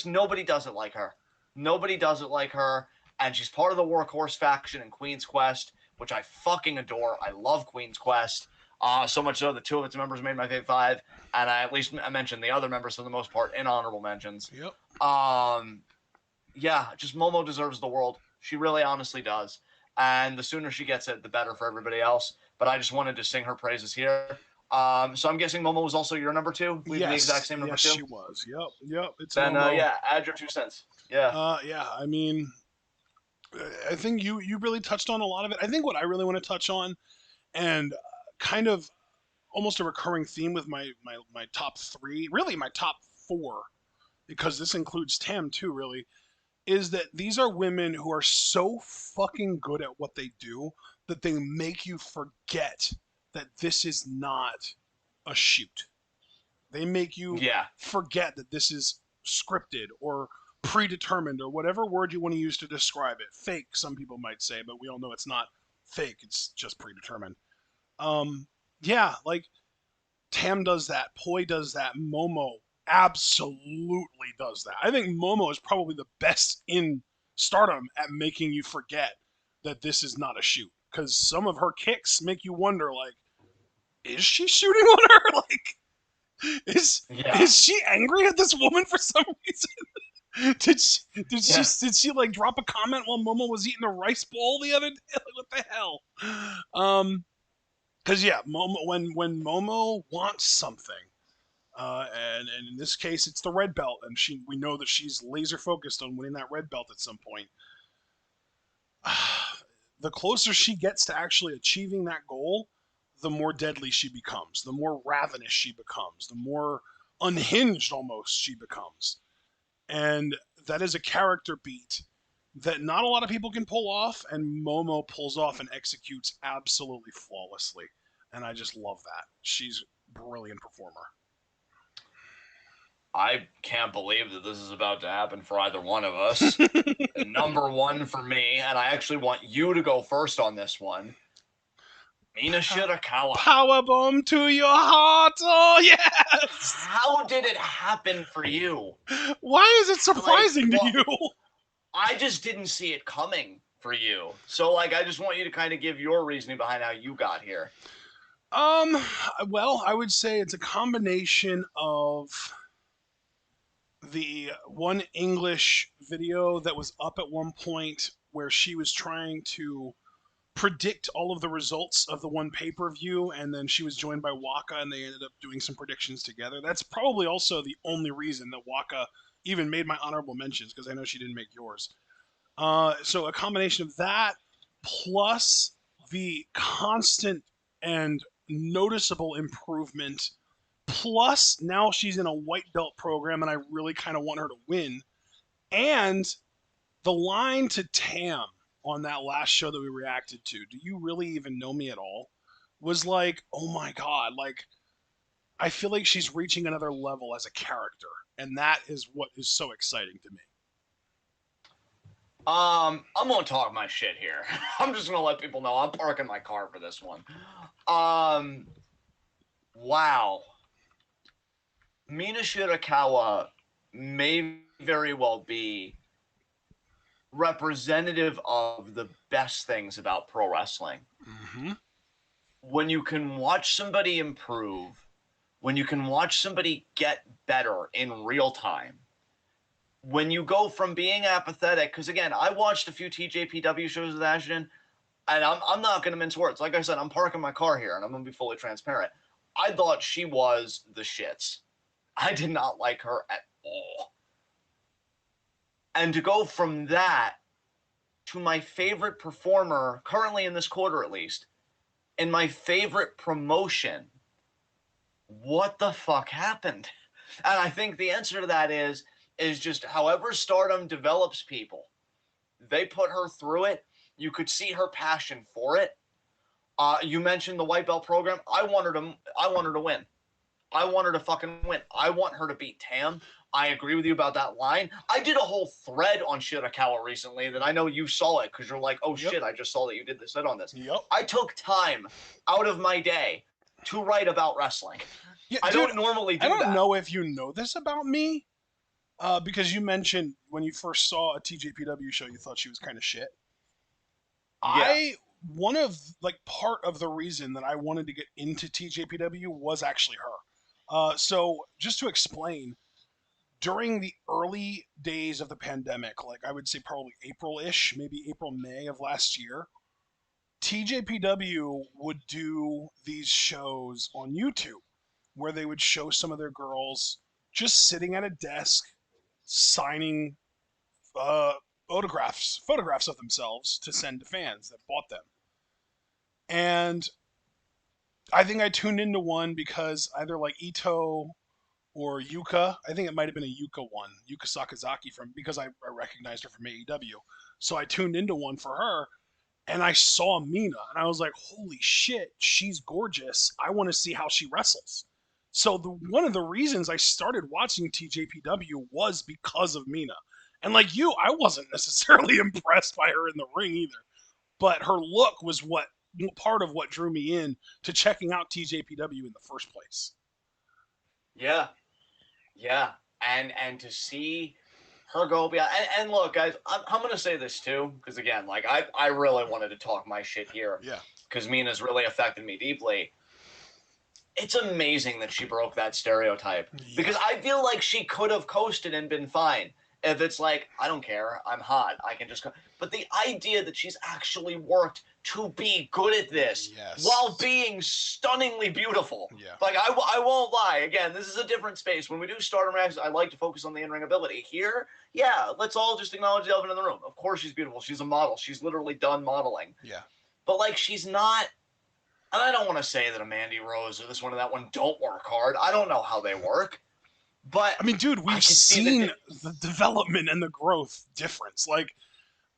Nobody does it like her. Nobody does it like her. And she's part of the Workhorse faction in Queen's Quest, which I fucking adore. I love Queen's Quest. So much so that 2 of its members made my Fave 5. And I mentioned the other members for the most part in honorable mentions. Yep. Yeah, just Momo deserves the world. She really honestly does. And the sooner she gets it, the better for everybody else. But I just wanted to sing her praises here. So I'm guessing Momo was also your number 2? We have the exact same number 2? Yes, she was. Yep. It's then, Momo. add your 2 cents. Yeah. Yeah, I mean, I think you really touched on a lot of it. I think what I really want to touch on, and kind of almost a recurring theme with my top 3, really my top 4, because this includes Tam too, really, is that these are women who are so fucking good at what they do that they make you forget that this is not a shoot. They make you forget that this is scripted or predetermined or whatever word you want to use to describe it. Fake, some people might say, but we all know it's not fake. It's just predetermined. Yeah, like Tam does that. Poi does that. Momo absolutely does that. I think Momo is probably the best in Stardom at making you forget that this is not a shoot. Because some of her kicks make you wonder, like, is she shooting on her? Like, is she angry at this woman for some reason? Did she like drop a comment while Momo was eating a rice bowl the other day? Like, what the hell? Because Momo, when Momo wants something, and in this case it's the red belt, and we know that she's laser focused on winning that red belt at some point. The closer she gets to actually achieving that goal, the more deadly she becomes, the more ravenous she becomes, the more unhinged almost she becomes. And that is a character beat that not a lot of people can pull off, and Momo pulls off and executes absolutely flawlessly. And I just love that. She's a brilliant performer. I can't believe that this is about to happen for either one of us. Number one for me, and I actually want you to go first on this one. Mina Shirakawa. Powerbomb to your heart. Oh, yes. How did it happen for you? Why is it surprising Like, to you? I just didn't see it coming for you. So, like, I just want you to kind of give your reasoning behind how you got here. Well, I would say it's a combination of the one English video that was up at one point where she was trying to predict all of the results of the one pay-per-view, and then she was joined by Waka and they ended up doing some predictions together. That's probably also the only reason that Waka even made my honorable mentions, because I know she didn't make yours. So a combination of that plus the constant and noticeable improvement, plus now she's in a white belt program and I really kind of want her to win, and the line to Tam on that last show that we reacted to, do you really even know me at all, was like, oh my god, like I feel like she's reaching another level as a character, and that is what is so exciting to me. I'm gonna talk my shit here. I'm just gonna let people know I'm parking my car for this one. Wow. Mina Shirakawa may very well be representative of the best things about pro wrestling. Mm-hmm. When you can watch somebody improve, when you can watch somebody get better in real time, when you go from being apathetic, because again, I watched a few TJPW shows with Ashton, and I'm not going to mince words. Like I said, I'm parking my car here, and I'm going to be fully transparent. I thought she was the shits. I did not like her at all. And to go from that to my favorite performer, currently in this quarter at least, in my favorite promotion, what the fuck happened? And I think the answer to that is just however Stardom develops people, they put her through it. You could see her passion for it. You mentioned the white belt program. I want her to win. I want her to fucking win. I want her to beat Tam. I agree with you about that line. I did a whole thread on Shirakawa recently that I know you saw it because you're like, oh shit, I just saw that you did this on this. Yep. I took time out of my day to write about wrestling. Yeah, I dude, don't normally do I don't that. know if you know this about me, because you mentioned when you first saw a TJPW show, you thought she was kind of shit. Yeah. Part of the reason that I wanted to get into TJPW was actually her. So just to explain, during the early days of the pandemic, like I would say probably April-ish, maybe April, May of last year, TJPW would do these shows on YouTube where they would show some of their girls just sitting at a desk signing uh, photographs of themselves to send to fans that bought them. And I think I tuned into one because either like Ito or Yuka, I think it might have been a Yuka one, Yuka Sakazaki, because I recognized her from AEW. So I tuned into one for her, and I saw Mina, and I was like, holy shit, she's gorgeous. I want to see how she wrestles. So one of the reasons I started watching TJPW was because of Mina. And like you, I wasn't necessarily impressed by her in the ring either. But her look was part of what drew me in to checking out TJPW in the first place. Yeah. Yeah. And to see her go beyond, and look, guys, I'm going to say this too, because again, like I really wanted to talk my shit here. Yeah. Because Mina's really affected me deeply. It's amazing that she broke that stereotype. Yeah. Because I feel like she could have coasted and been fine. If it's like, I don't care, I'm hot, I can just go. But the idea that she's actually worked to be good at this while being stunningly beautiful. Yeah. Like, I won't lie. Again, this is a different space. When we do Stardom reactions, I like to focus on the in-ring ability. Here, yeah, let's all just acknowledge the elephant in the room. Of course she's beautiful. She's a model. She's literally done modeling. Yeah. But, like, she's not... And I don't want to say that a Mandy Rose or this one or that one don't work hard. I don't know how they work. But I mean, dude, we've seen the development and the growth difference. Like,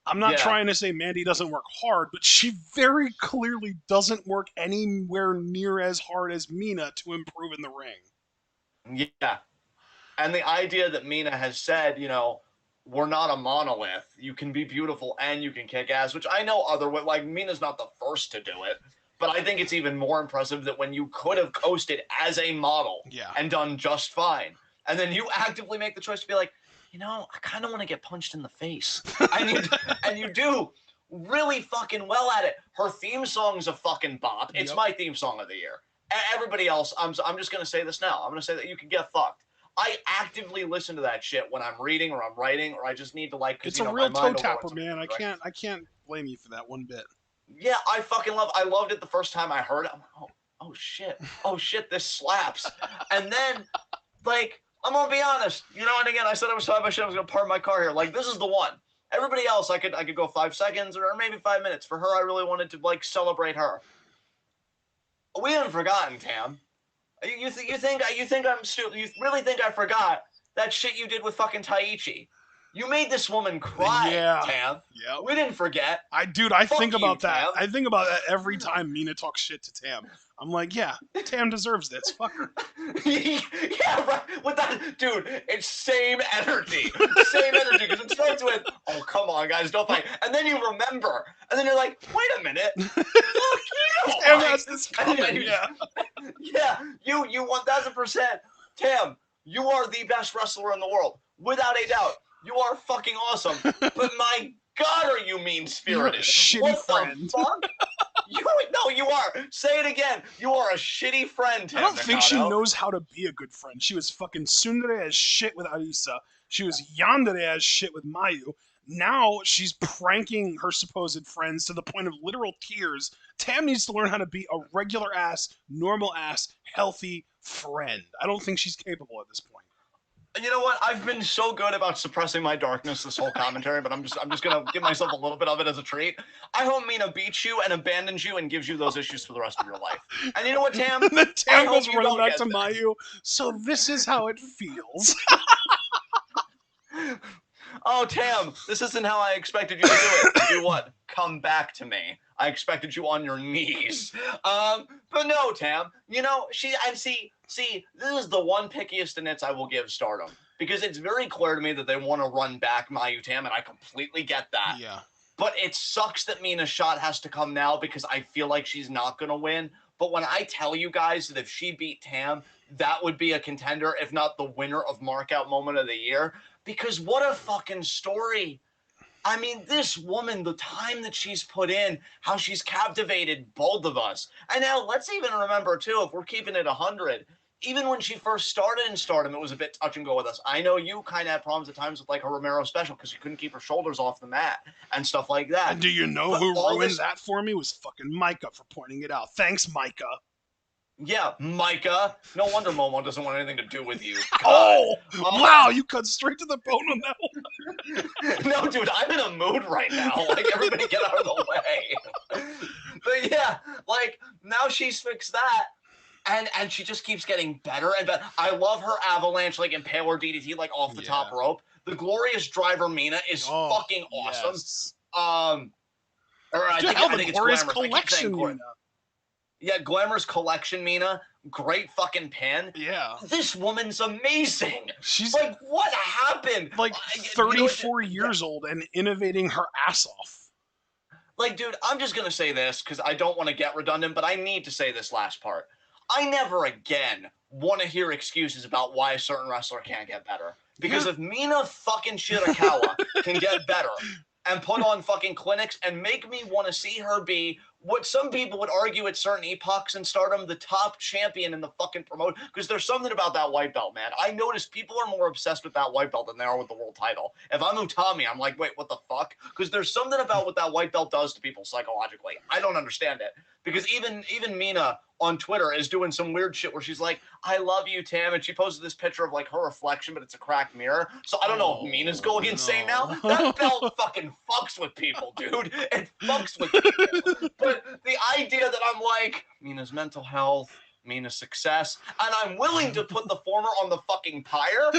I'm not trying to say Mandy doesn't work hard, but she very clearly doesn't work anywhere near as hard as Mina to improve in the ring. Yeah. And the idea that Mina has said, you know, we're not a monolith. You can be beautiful and you can kick ass, which I know like Mina's not the first to do it, but I think it's even more impressive that when you could have coasted as a model and done just fine, and then you actively make the choice to be like, you know, I kind of want to get punched in the face. And you do really fucking well at it. Her theme song's a fucking bop. It's my theme song of the year. Everybody else, I'm just going to say this now. I'm going to say that you can get fucked. I actively listen to that shit when I'm reading or I'm writing or I just need to like. It's a real toe tapper, man. I can't blame you for that one bit. Yeah, I loved it the first time I heard it. I'm like, oh shit, this slaps. And then, like, I'm gonna be honest, you know. And again, I said I was talking about shit. I was gonna park my car here. Like, this is the one. Everybody else, I could go 5 seconds or maybe 5 minutes. For her, I really wanted to like celebrate her. We haven't forgotten, Tam. You think I'm stupid? You really think I forgot that shit you did with fucking Taichi? You made this woman cry, Tam. Yeah. We didn't forget. I think about that. Tam. I think about that every time Mina talks shit to Tam. I'm like, yeah, Tam deserves this. Fuck her. Yeah, right. With that, dude, it's same energy. Same energy. Because it starts with, oh, come on, guys, don't fight. And then you remember. And then you're like, wait a minute. Fuck you. Tam has this coming. Yeah, you 1000%. Tam, you are the best wrestler in the world. Without a doubt. You are fucking awesome. But my God, are you mean-spirited. You're a shitty friend. The fuck? No, you are. Say it again. You are a shitty friend, Tam. I don't think she knows how to be a good friend. She was fucking tsundere as shit with Arisa. She was yandere as shit with Mayu. Now she's pranking her supposed friends to the point of literal tears. Tam needs to learn how to be a regular ass, normal ass, healthy friend. I don't think she's capable at this point. You know what? I've been so good about suppressing my darkness this whole commentary, but I'm just gonna give myself a little bit of it as a treat. I hope Mina beats you and abandons you and gives you those issues for the rest of your life. And you know what, Tam? Then Tam goes running back to Mayu. So this is how it feels. Oh, Tam, this isn't how I expected you to do it. Do what? Come back to me. I expected you on your knees. But no, Tam. You know, see, this is the one pickiest in its I will give Stardom. Because it's very clear to me that they want to run back Mayu Tam, and I completely get that. Yeah. But it sucks that Mina's shot has to come now because I feel like she's not going to win. But when I tell you guys that if she beat Tam, that would be a contender, if not the winner of Markout Moment of the Year. Because what a fucking story. I mean, this woman, the time that she's put in, how she's captivated both of us. And now let's even remember, too, if we're keeping it 100, even when she first started in Stardom, it was a bit touch and go with us. I know you kind of had problems at times with like her Romero special because she couldn't keep her shoulders off the mat and stuff like that. And do you know who ruined that for me? Was fucking Micah for pointing it out. Thanks, Micah. Yeah, Micah. No wonder Momo doesn't want anything to do with you. Oh, wow, you cut straight to the bone on that one. No, dude, I'm in a mood right now. Like, everybody get out of the way. But yeah, like, now she's fixed that. And she just keeps getting better and better. I love her avalanche, like, impaler DDT, like, off the top rope. The glorious driver Mina is fucking awesome. Yes. I think it's glorious Glamorous. collection, Mina. Yeah, Glamorous collection, Mina. Great fucking pin. Yeah. This woman's amazing. She's like, what happened? Like 34 years old and innovating her ass off. Like, dude, I'm just going to say this because I don't want to get redundant, but I need to say this last part. I never again want to hear excuses about why a certain wrestler can't get better. Because if Mina fucking Shirakawa can get better and put on fucking clinics and make me want to see her be what some people would argue at certain epochs in Stardom, the top champion in the fucking promotion. Because there's something about that white belt, man. I noticed people are more obsessed with that white belt than they are with the world title. If I'm Utami, I'm like, wait, what the fuck? Because there's something about what that white belt does to people psychologically. I don't understand it. Because even Mina on Twitter is doing some weird shit where she's like, I love you, Tam. And she posted this picture of like her reflection, but it's a cracked mirror. So I don't know if Mina's going insane now. That belt fucking fucks with people, dude. It fucks with people. But the idea that I'm like, Mina's mental health, Mina's success, and I'm willing to put the former on the fucking pyre,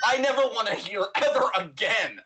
I never want to hear ever again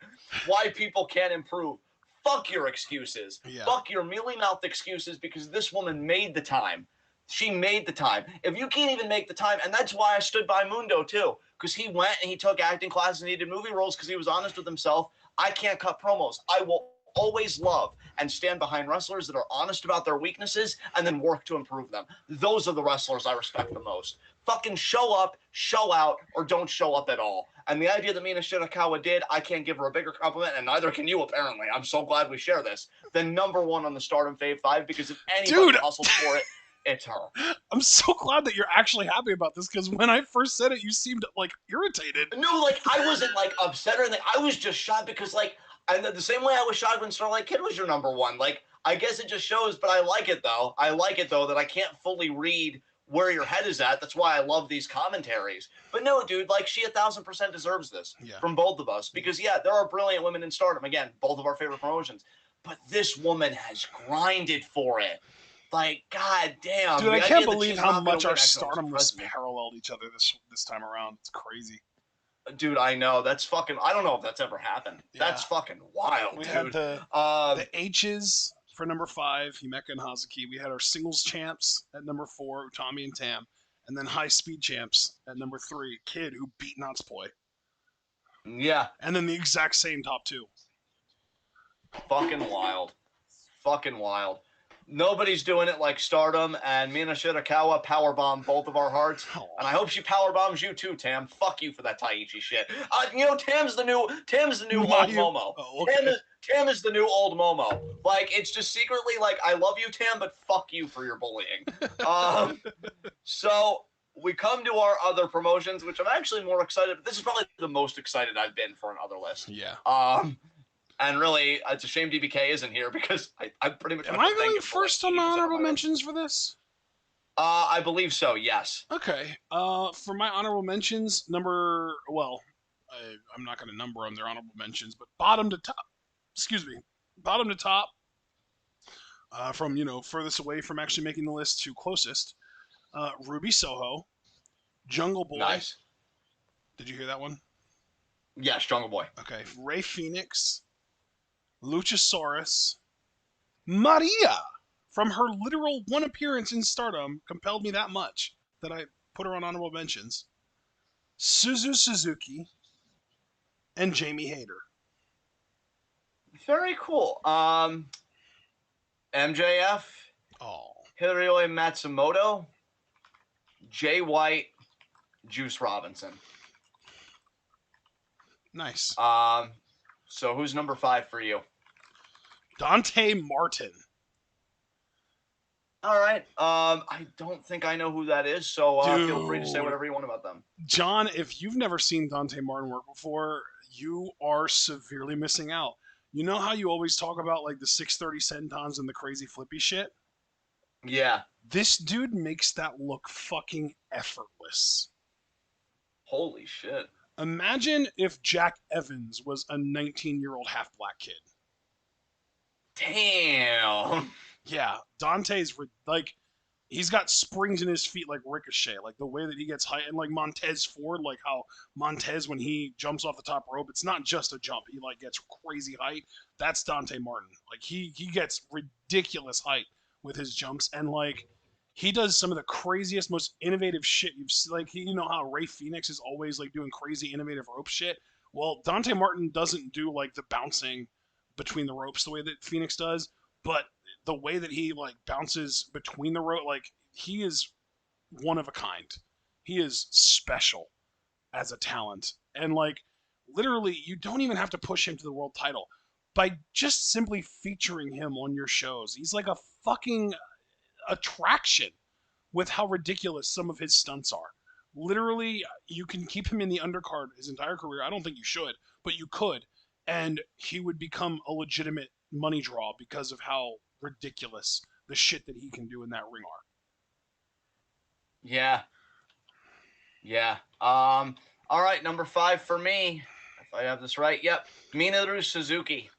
why people can't improve. Fuck your excuses. Yeah. Fuck your mealy-mouthed excuses because this woman made the time She made the time. If you can't even make the time, and that's why I stood by Mundo too, because he went and he took acting classes and he did movie roles because he was honest with himself. I can't cut promos. I will always love and stand behind wrestlers that are honest about their weaknesses and then work to improve them. Those are the wrestlers I respect the most. Fucking show up, show out, or don't show up at all. And the idea that Mina Shirakawa did, I can't give her a bigger compliment, and neither can you apparently. I'm so glad we share this. The #1 on the Stardom Fave 5, because if anybody hustles for it, it's her. I'm so glad that you're actually happy about this, because when I first said it, you seemed like irritated. No, like I wasn't like upset or anything. I was just shocked because like, and the same way I was shocked when Starlight Kid was your #1. Like, I guess it just shows, but I like it though. I like it though that I can't fully read where your head is at. That's why I love these commentaries. But no, dude, like she 1000% deserves this from both of us because yeah, there are brilliant women in Stardom. Again, both of our favorite promotions, but this woman has grinded for it. Like, god damn. Dude, I can't believe how much our Stardom was paralleled each other this time around. It's crazy. Dude, I know. That's fucking... I don't know if that's ever happened. Yeah. That's fucking wild, we dude. Had the H's for #5, Himeka and Hazuki. We had our singles champs at #4, Utami and Tam. And then high speed champs at #3, Kid, who beat Natsupoi. Yeah. And then the exact same top 2. Fucking wild. Fucking wild. Nobody's doing it like Stardom, and Mina Shirakawa powerbomb both of our hearts. And I hope she powerbombs you too, Tam. Fuck you for that Taichi shit. You know, Tam's the new old Momo. Oh, okay. Tam is the new old Momo. Like, it's just secretly like, I love you, Tam, but fuck you for your bullying. So we come to our other promotions, which I'm actually more excited. This is probably the most excited I've been for an other list. Yeah. And really, it's a shame DBK isn't here because I pretty much. Am I going first on my honorable mentions for this? I believe so. Yes. Okay. For my honorable mentions, I'm not going to number them. They're honorable mentions, but bottom to top. Excuse me. Bottom to top. From furthest away from actually making the list to closest. Ruby Soho, Jungle Boy. Nice. Did you hear that one? Yes, Jungle Boy. Okay. Ray Phoenix. Luchasaurus, Maria, from her literal one appearance in Stardom, compelled me that much that I put her on honorable mentions. Suzu Suzuki, and Jamie Hayter. Very cool. MJF, Hiroyo Matsumoto, Jay White, Juice Robinson. Nice. So who's #5 for you? Dante Martin. All right. I don't think I know who that is, so feel free to say whatever you want about them. John, if you've never seen Dante Martin work before, you are severely missing out. You know how you always talk about like the 630 sentons and the crazy flippy shit? Yeah. This dude makes that look fucking effortless. Holy shit. Imagine if Jack Evans was a 19-year-old half-black kid. Damn. Yeah, Dante's like, he's got springs in his feet like Ricochet, like the way that he gets height, and like Montez Ford, like how Montez, when he jumps off the top rope, it's not just a jump, he like gets crazy height. That's Dante Martin. Like he gets ridiculous height with his jumps, and like he does some of the craziest, most innovative shit you've seen. Like you know how Ray Phoenix is always like doing crazy innovative rope shit. Well, Dante Martin doesn't do like the bouncing between the ropes the way that Phoenix does, but the way that he like bounces between the rope, like he is one of a kind. He is special as a talent. And like literally you don't even have to push him to the world title by just simply featuring him on your shows. He's like a fucking attraction with how ridiculous some of his stunts are. Literally, you can keep him in the undercard his entire career. I don't think you should, but you could. And he would become a legitimate money draw because of how ridiculous the shit that he can do in that ring are. Yeah. Yeah. All right, #5 for me. If I have this right. Yep. Minoru Suzuki.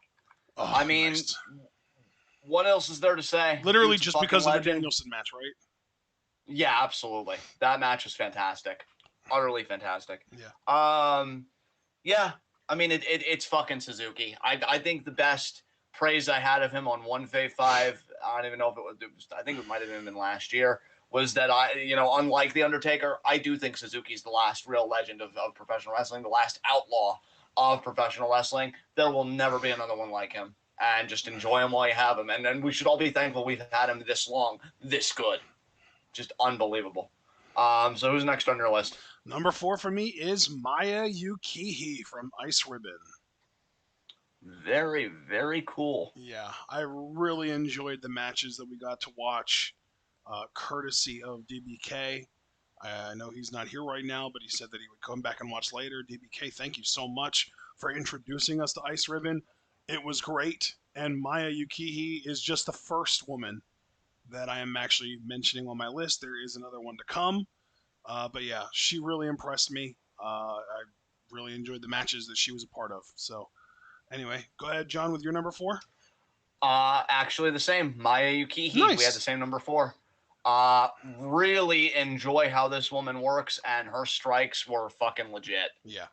Oh, I mean, nice. What else is there to say? Literally just because of the Danielson match, right? Yeah, absolutely. That match was fantastic. Utterly fantastic. Yeah. Yeah. I mean, it's fucking Suzuki. I think the best praise I had of him on One Fave 5, I don't even know if it was, I think it might have been last year, was that unlike The Undertaker, I do think Suzuki's the last real legend of professional wrestling, the last outlaw of professional wrestling. There will never be another one like him. And just enjoy him while you have him. And we should all be thankful we've had him this long, this good. Just unbelievable. So who's next on your list? Number 4 for me is Maya Yukihi from Ice Ribbon. Very, very cool. Yeah, I really enjoyed the matches that we got to watch, courtesy of DBK. I know he's not here right now, but he said that he would come back and watch later. DBK, thank you so much for introducing us to Ice Ribbon. It was great, and Maya Yukihi is just the first woman that I am actually mentioning on my list. There is another one to come, but yeah, she really impressed me. I really enjoyed the matches that she was a part of. So anyway, go ahead, John, with your number 4. Actually the same. Maya Yukihi. Nice. We had the same number 4. Really enjoy how this woman works, and her strikes were fucking legit. Yeah.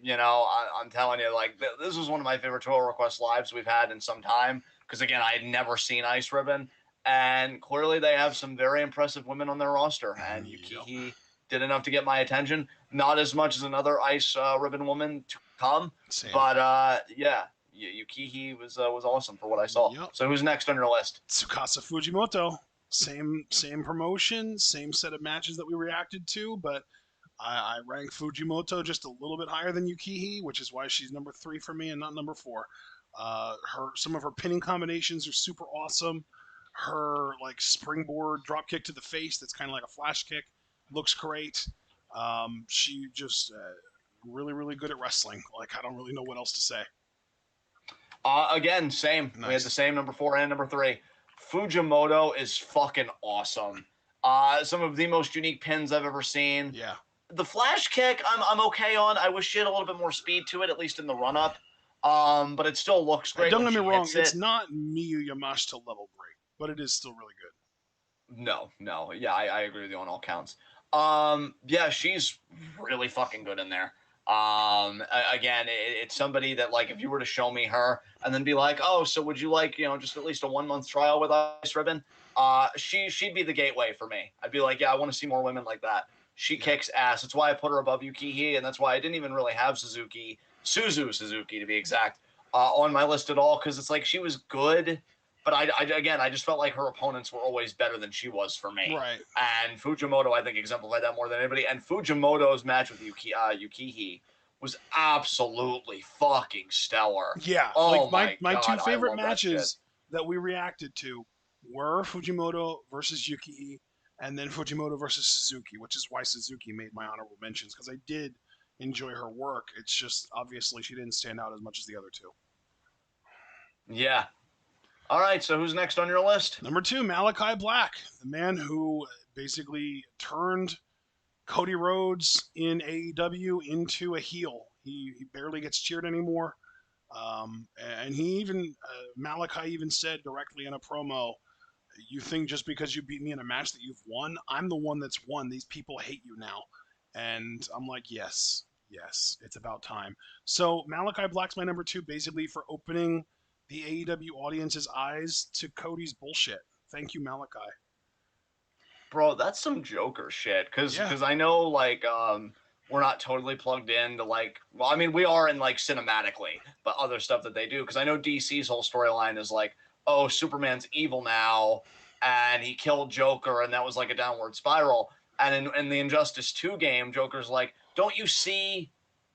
I'm telling you, like, this was one of my favorite Total Request lives we've had in some time. Because again, I had never seen Ice Ribbon, and clearly they have some very impressive women on their roster. And Yukihi did enough to get my attention. Not as much as another Ice Ribbon woman to come, Same. but Yukihi was awesome for what I saw. Yep. So who's next on your list? Tsukasa Fujimoto. Same promotion, same set of matches that we reacted to, but I rank Fujimoto just a little bit higher than Yukihi, which is why she's number 3 for me and not number 4. Some of her pinning combinations are super awesome. Her like springboard drop kick to the face that's kind of like a flash kick looks great. She just really, really good at wrestling. Like, I don't really know what else to say. Again, same. Nice. We had the same number 4 and number 3. Fujimoto is fucking awesome. Some of the most unique pins I've ever seen. Yeah. The flash kick, I'm okay on. I wish she had a little bit more speed to it, at least in the run up. But it still looks great. Don't get me wrong, it's not Miyu Yamashita level great, but it is still really good. No. Yeah, I agree with you on all counts. Yeah, she's really fucking good in there. Again, it's somebody that, like, if you were to show me her and then be like, oh, so would you like, just at least a 1-month trial with Ice Ribbon? She'd be the gateway for me. I'd be like, yeah, I want to see more women like that. She kicks ass. That's why I put her above Yukihi, and that's why I didn't even really have Suzuki to be exact, on my list at all, because it's like she was good, but I just felt like her opponents were always better than she was for me. Right. And Fujimoto, I think, exemplified that more than anybody. And Fujimoto's match with Yukihi was absolutely fucking stellar. Yeah. Oh like my God, 2 favorite matches that we reacted to were Fujimoto versus Yukihi, and then Fujimoto versus Suzuki, which is why Suzuki made my honorable mentions, because I did enjoy her work. It's just obviously she didn't stand out as much as the other 2. Yeah. All right, so who's next on your list? Number 2, Malachi Black, the man who basically turned Cody Rhodes in AEW into a heel. He barely gets cheered anymore. And Malachi even said directly in a promo, you think just because you beat me in a match that you've won? I'm the one that's won. These people hate you now. And I'm like, yes, it's about time. So Malachi Black's my number 2, basically for opening the AEW audience's eyes to Cody's bullshit. Thank you, Malachi. Bro, that's some Joker shit. Because I know, like, we're not totally plugged in to, like, well, I mean, we are in, like, cinematically, but other stuff that they do. Because I know DC's whole storyline is like, oh, Superman's evil now, and he killed Joker, and that was like a downward spiral. And in the Injustice 2 game, Joker's like, don't you see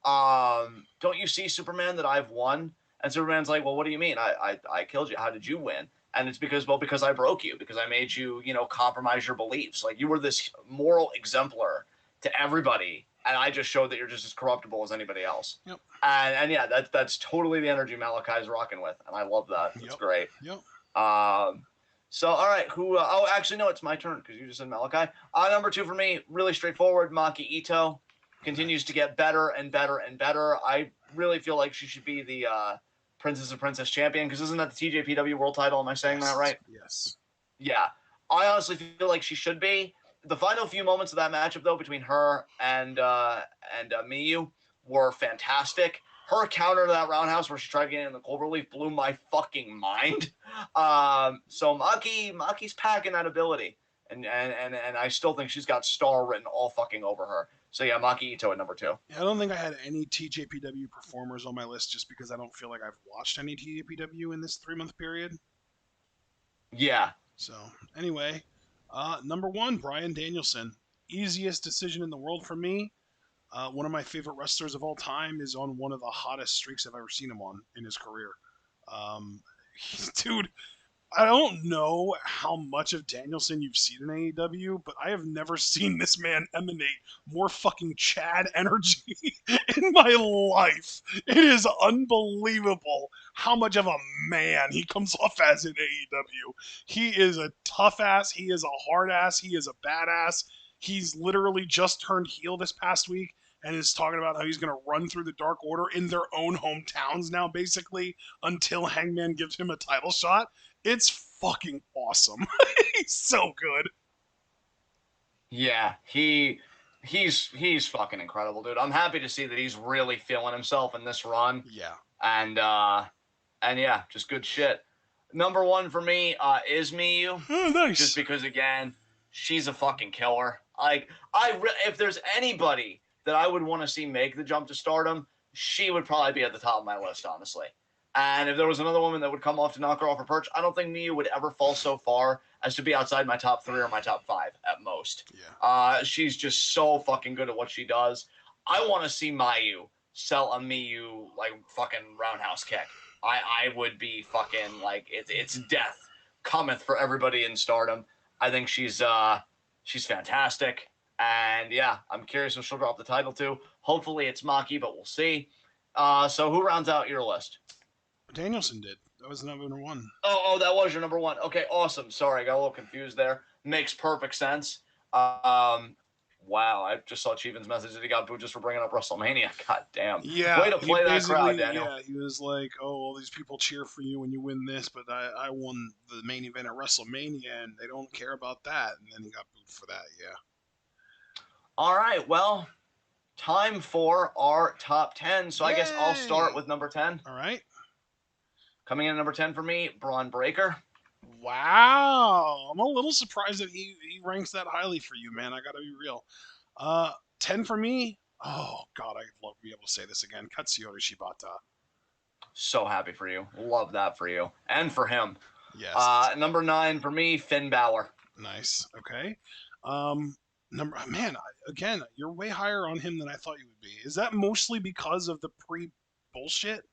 Superman, that I've won? And Superman's like, well, what do you mean? I killed you. How did you win? And it's because I broke you, because I made you, compromise your beliefs. Like, you were this moral exemplar to everybody, and I just showed that you're just as corruptible as anybody else. Yep. And yeah, that's totally the energy Malachi's rocking with, and I love that. It's great. Yep. So, all right, who? Oh, actually, no, it's my turn because you just said Malachi. Number 2 for me, really straightforward. Maki Ito continues to get better and better and better. I really feel like she should be the Princess champion, because isn't that the TJPW world title? Am I saying that right? Yes. Yeah, I honestly feel like she should be. The final few moments of that matchup, though, between her and Miyu were fantastic. Her counter to that roundhouse where she tried getting in the cloverleaf blew my fucking mind. So Maki's packing that ability. and I still think she's got star written all fucking over her. So yeah, Maki Ito at number 2. I don't think I had any TJPW performers on my list just because I don't feel like I've watched any TJPW in this 3-month period. Yeah. So anyway, number 1, Bryan Danielson. Easiest decision in the world for me. One of my favorite wrestlers of all time is on one of the hottest streaks I've ever seen him on in his career. Dude, I don't know how much of Danielson you've seen in AEW, but I have never seen this man emanate more fucking Chad energy in my life. It is unbelievable how much of a man he comes off as in AEW. He is a tough ass, he is a hard ass, he is a badass. He's literally just turned heel this past week and is talking about how he's going to run through the Dark Order in their own hometowns now, basically, until Hangman gives him a title shot. It's fucking awesome. He's so good. Yeah, he's fucking incredible, dude. I'm happy to see that he's really feeling himself in this run. Yeah. And yeah, just good shit. Number 1 for me is Miyu. Oh, nice. Just because, again, she's a fucking killer. Like, if there's anybody that I would want to see make the jump to Stardom, she would probably be at the top of my list, honestly. And if there was another woman that would come off to knock her off her perch, I don't think Miyu would ever fall so far as to be outside my top 3 or my top 5 at most. Yeah. She's just so fucking good at what she does. I want to see Mayu sell a Miyu like fucking roundhouse kick. I would be fucking like it's death cometh for everybody in Stardom. I think she's fantastic. And yeah, I'm curious if she'll drop the title too. Hopefully it's Maki, but we'll see. So who rounds out your list? Danielson did. That was number 1. Oh, that was your number 1. Okay, awesome. Sorry, I got a little confused there. Makes perfect sense. Wow, I just saw Cheevan's message that he got booed just for bringing up WrestleMania. God damn. Yeah. Way to play that crowd, Daniel. Yeah, he was like, oh, all these people cheer for you when you win this, but I won the main event at WrestleMania, and they don't care about that. And then he got booed for that, yeah. All right, well, time for our top 10. So Yay! I guess I'll start with number 10. All right. Coming in at number 10 for me, Braun Breaker. Wow. I'm a little surprised that he ranks that highly for you, man. I gotta be real. 10 for me. Oh, God, I'd love to be able to say this again. Katsuyori Shibata. So happy for you. Love that for you. And for him. Yes. Number 9 for me, Finn Balor. Nice. Okay. Man, again, you're way higher on him than I thought you would be. Is that mostly because of the pre-bullshit?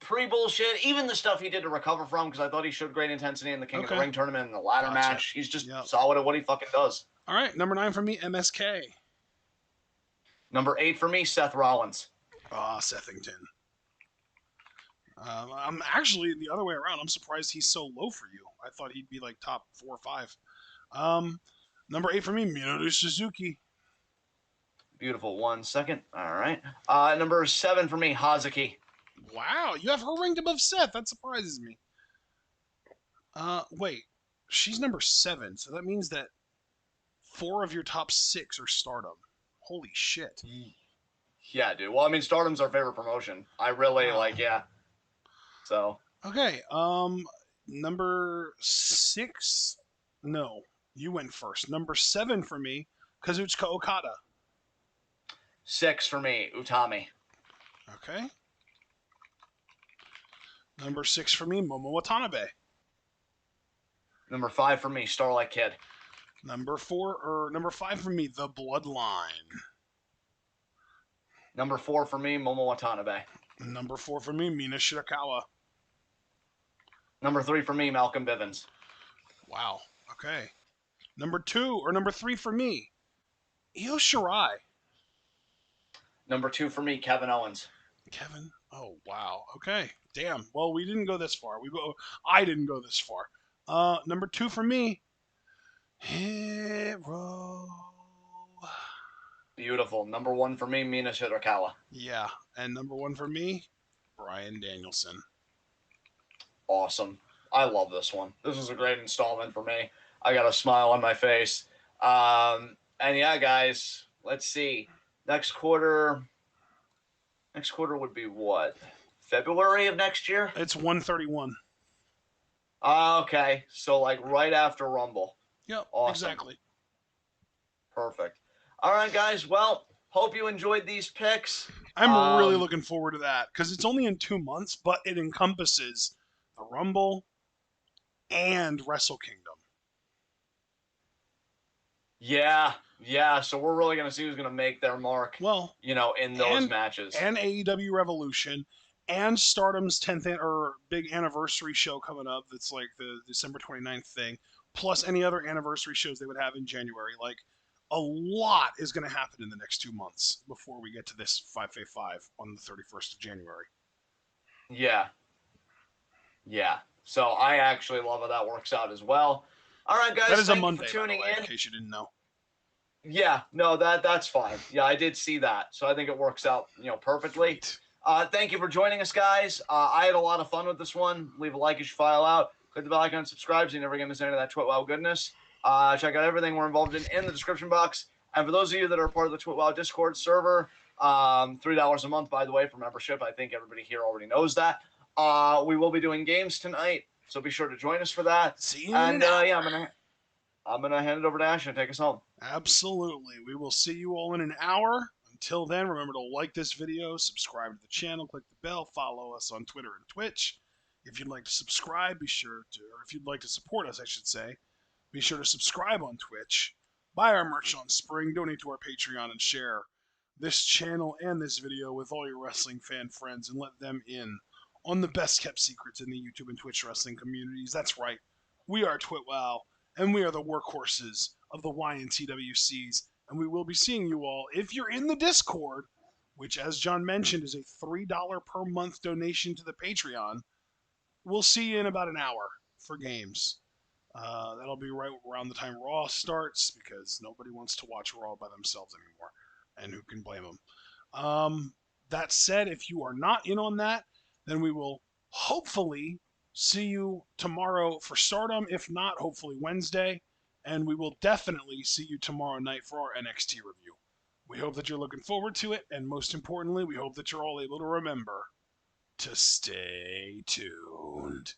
Pre-bullshit, even the stuff he did to recover from, because I thought he showed great intensity in the King of the Ring tournament and the ladder match. He's just solid at what he fucking does. All right, number 9 for me, MSK. Number 8 for me, Seth Rollins. Sethington. I'm actually the other way around. I'm surprised he's so low for you. I thought he'd be like top 4 or 5. Number 8 for me, Minoru Suzuki. Beautiful. 1 second. All right. Number 7 for me, Hazuki. Wow, you have her ranked above Seth. That surprises me. Wait, she's number 7, so that means that 4 of your top 6 are Stardom. Holy shit. Yeah, dude. Well, I mean, Stardom's our favorite promotion. I really yeah. So. Okay. Number 6. No, you went first. Number 7 for me, Kazuchika Okada. 6 for me, Utami. Okay. Number 6 for me, Momo Watanabe. Number 5 for me, Starlight Kid. Number 5 for me, The Bloodline. Number 4 for me, Momo Watanabe. Number 4 for me, Mina Shirakawa. Number 3 for me, Malcolm Bivens. Wow. Okay. Number 3 for me, Io Shirai. Number 2 for me, Kevin Owens. Kevin? Oh, wow. Okay. Damn. Well, we didn't go this far. I didn't go this far. Number 2 for me, Hero. Beautiful. Number 1 for me, Mina Shirakawa. Yeah. And number 1 for me, Bryan Danielson. Awesome. I love this one. This was a great installment for me. I got a smile on my face. And yeah, guys, let's see. Next quarter would be what? February of next year? It's 131. Okay, so like right after Rumble. Yep, Awesome. exactly. Perfect. All right, guys. Well, hope you enjoyed these picks. I'm really looking forward to that because it's only in 2 months, but it encompasses the Rumble and Wrestle Kingdom. Yeah, yeah. So we're really gonna see who's gonna make their mark, Well, in those and matches. and AEW Revolution and Stardom's 10th or big anniversary show coming up. That's like the December 29th thing, plus any other anniversary shows they would have in January. Like a lot is going to happen in the next 2 months before we get to this 5v5 on the 31st of January. Yeah, yeah. So I actually love how that works out as well. All right, That guys. is a Thank you for Monday, by the tuning way, in in. case you didn't know. Yeah, no, that's fine. Yeah, I did see that. So I think it works out, perfectly. Great. Thank you for joining us, guys. I had a lot of fun with this one. Leave a like as you file out. Click the bell icon, subscribe so you never get missed any of that TWitWoW goodness. Check out everything we're involved in the description box. And for those of you that are part of the TWitWoW Discord server, $3 a month, by the way, for membership. I think everybody here already knows that. We will be doing games tonight, so be sure to join us for that. See you in And an hour. yeah, I'm gonna hand it over to Ash and take us home. Absolutely. We will see you all in an hour. Until then, remember to like this video, subscribe to the channel, click the bell, follow us on Twitter and Twitch. If you'd like to subscribe, be sure to, or if you'd like to support us, I should say, be sure to subscribe on Twitch, buy our merch on Spring, donate to our Patreon, and share this channel and this video with all your wrestling fan friends and let them in on the best kept secrets in the YouTube and Twitch wrestling communities. That's right. We are TwitWoW, and we are the workhorses of the YNTWCs, and we will be seeing you all if you're in the Discord, which, as John mentioned, is a $3 per month donation to the Patreon. We'll see you in about an hour for games. That'll be right around the time Raw starts because nobody wants to watch Raw by themselves anymore, and who can blame them? That said, if you are not in on that, then we will hopefully see you tomorrow for Stardom. If not, hopefully Wednesday. And we will definitely see you tomorrow night for our NXT review. We hope that you're looking forward to it. And most importantly, we hope that you're all able to remember to stay tuned.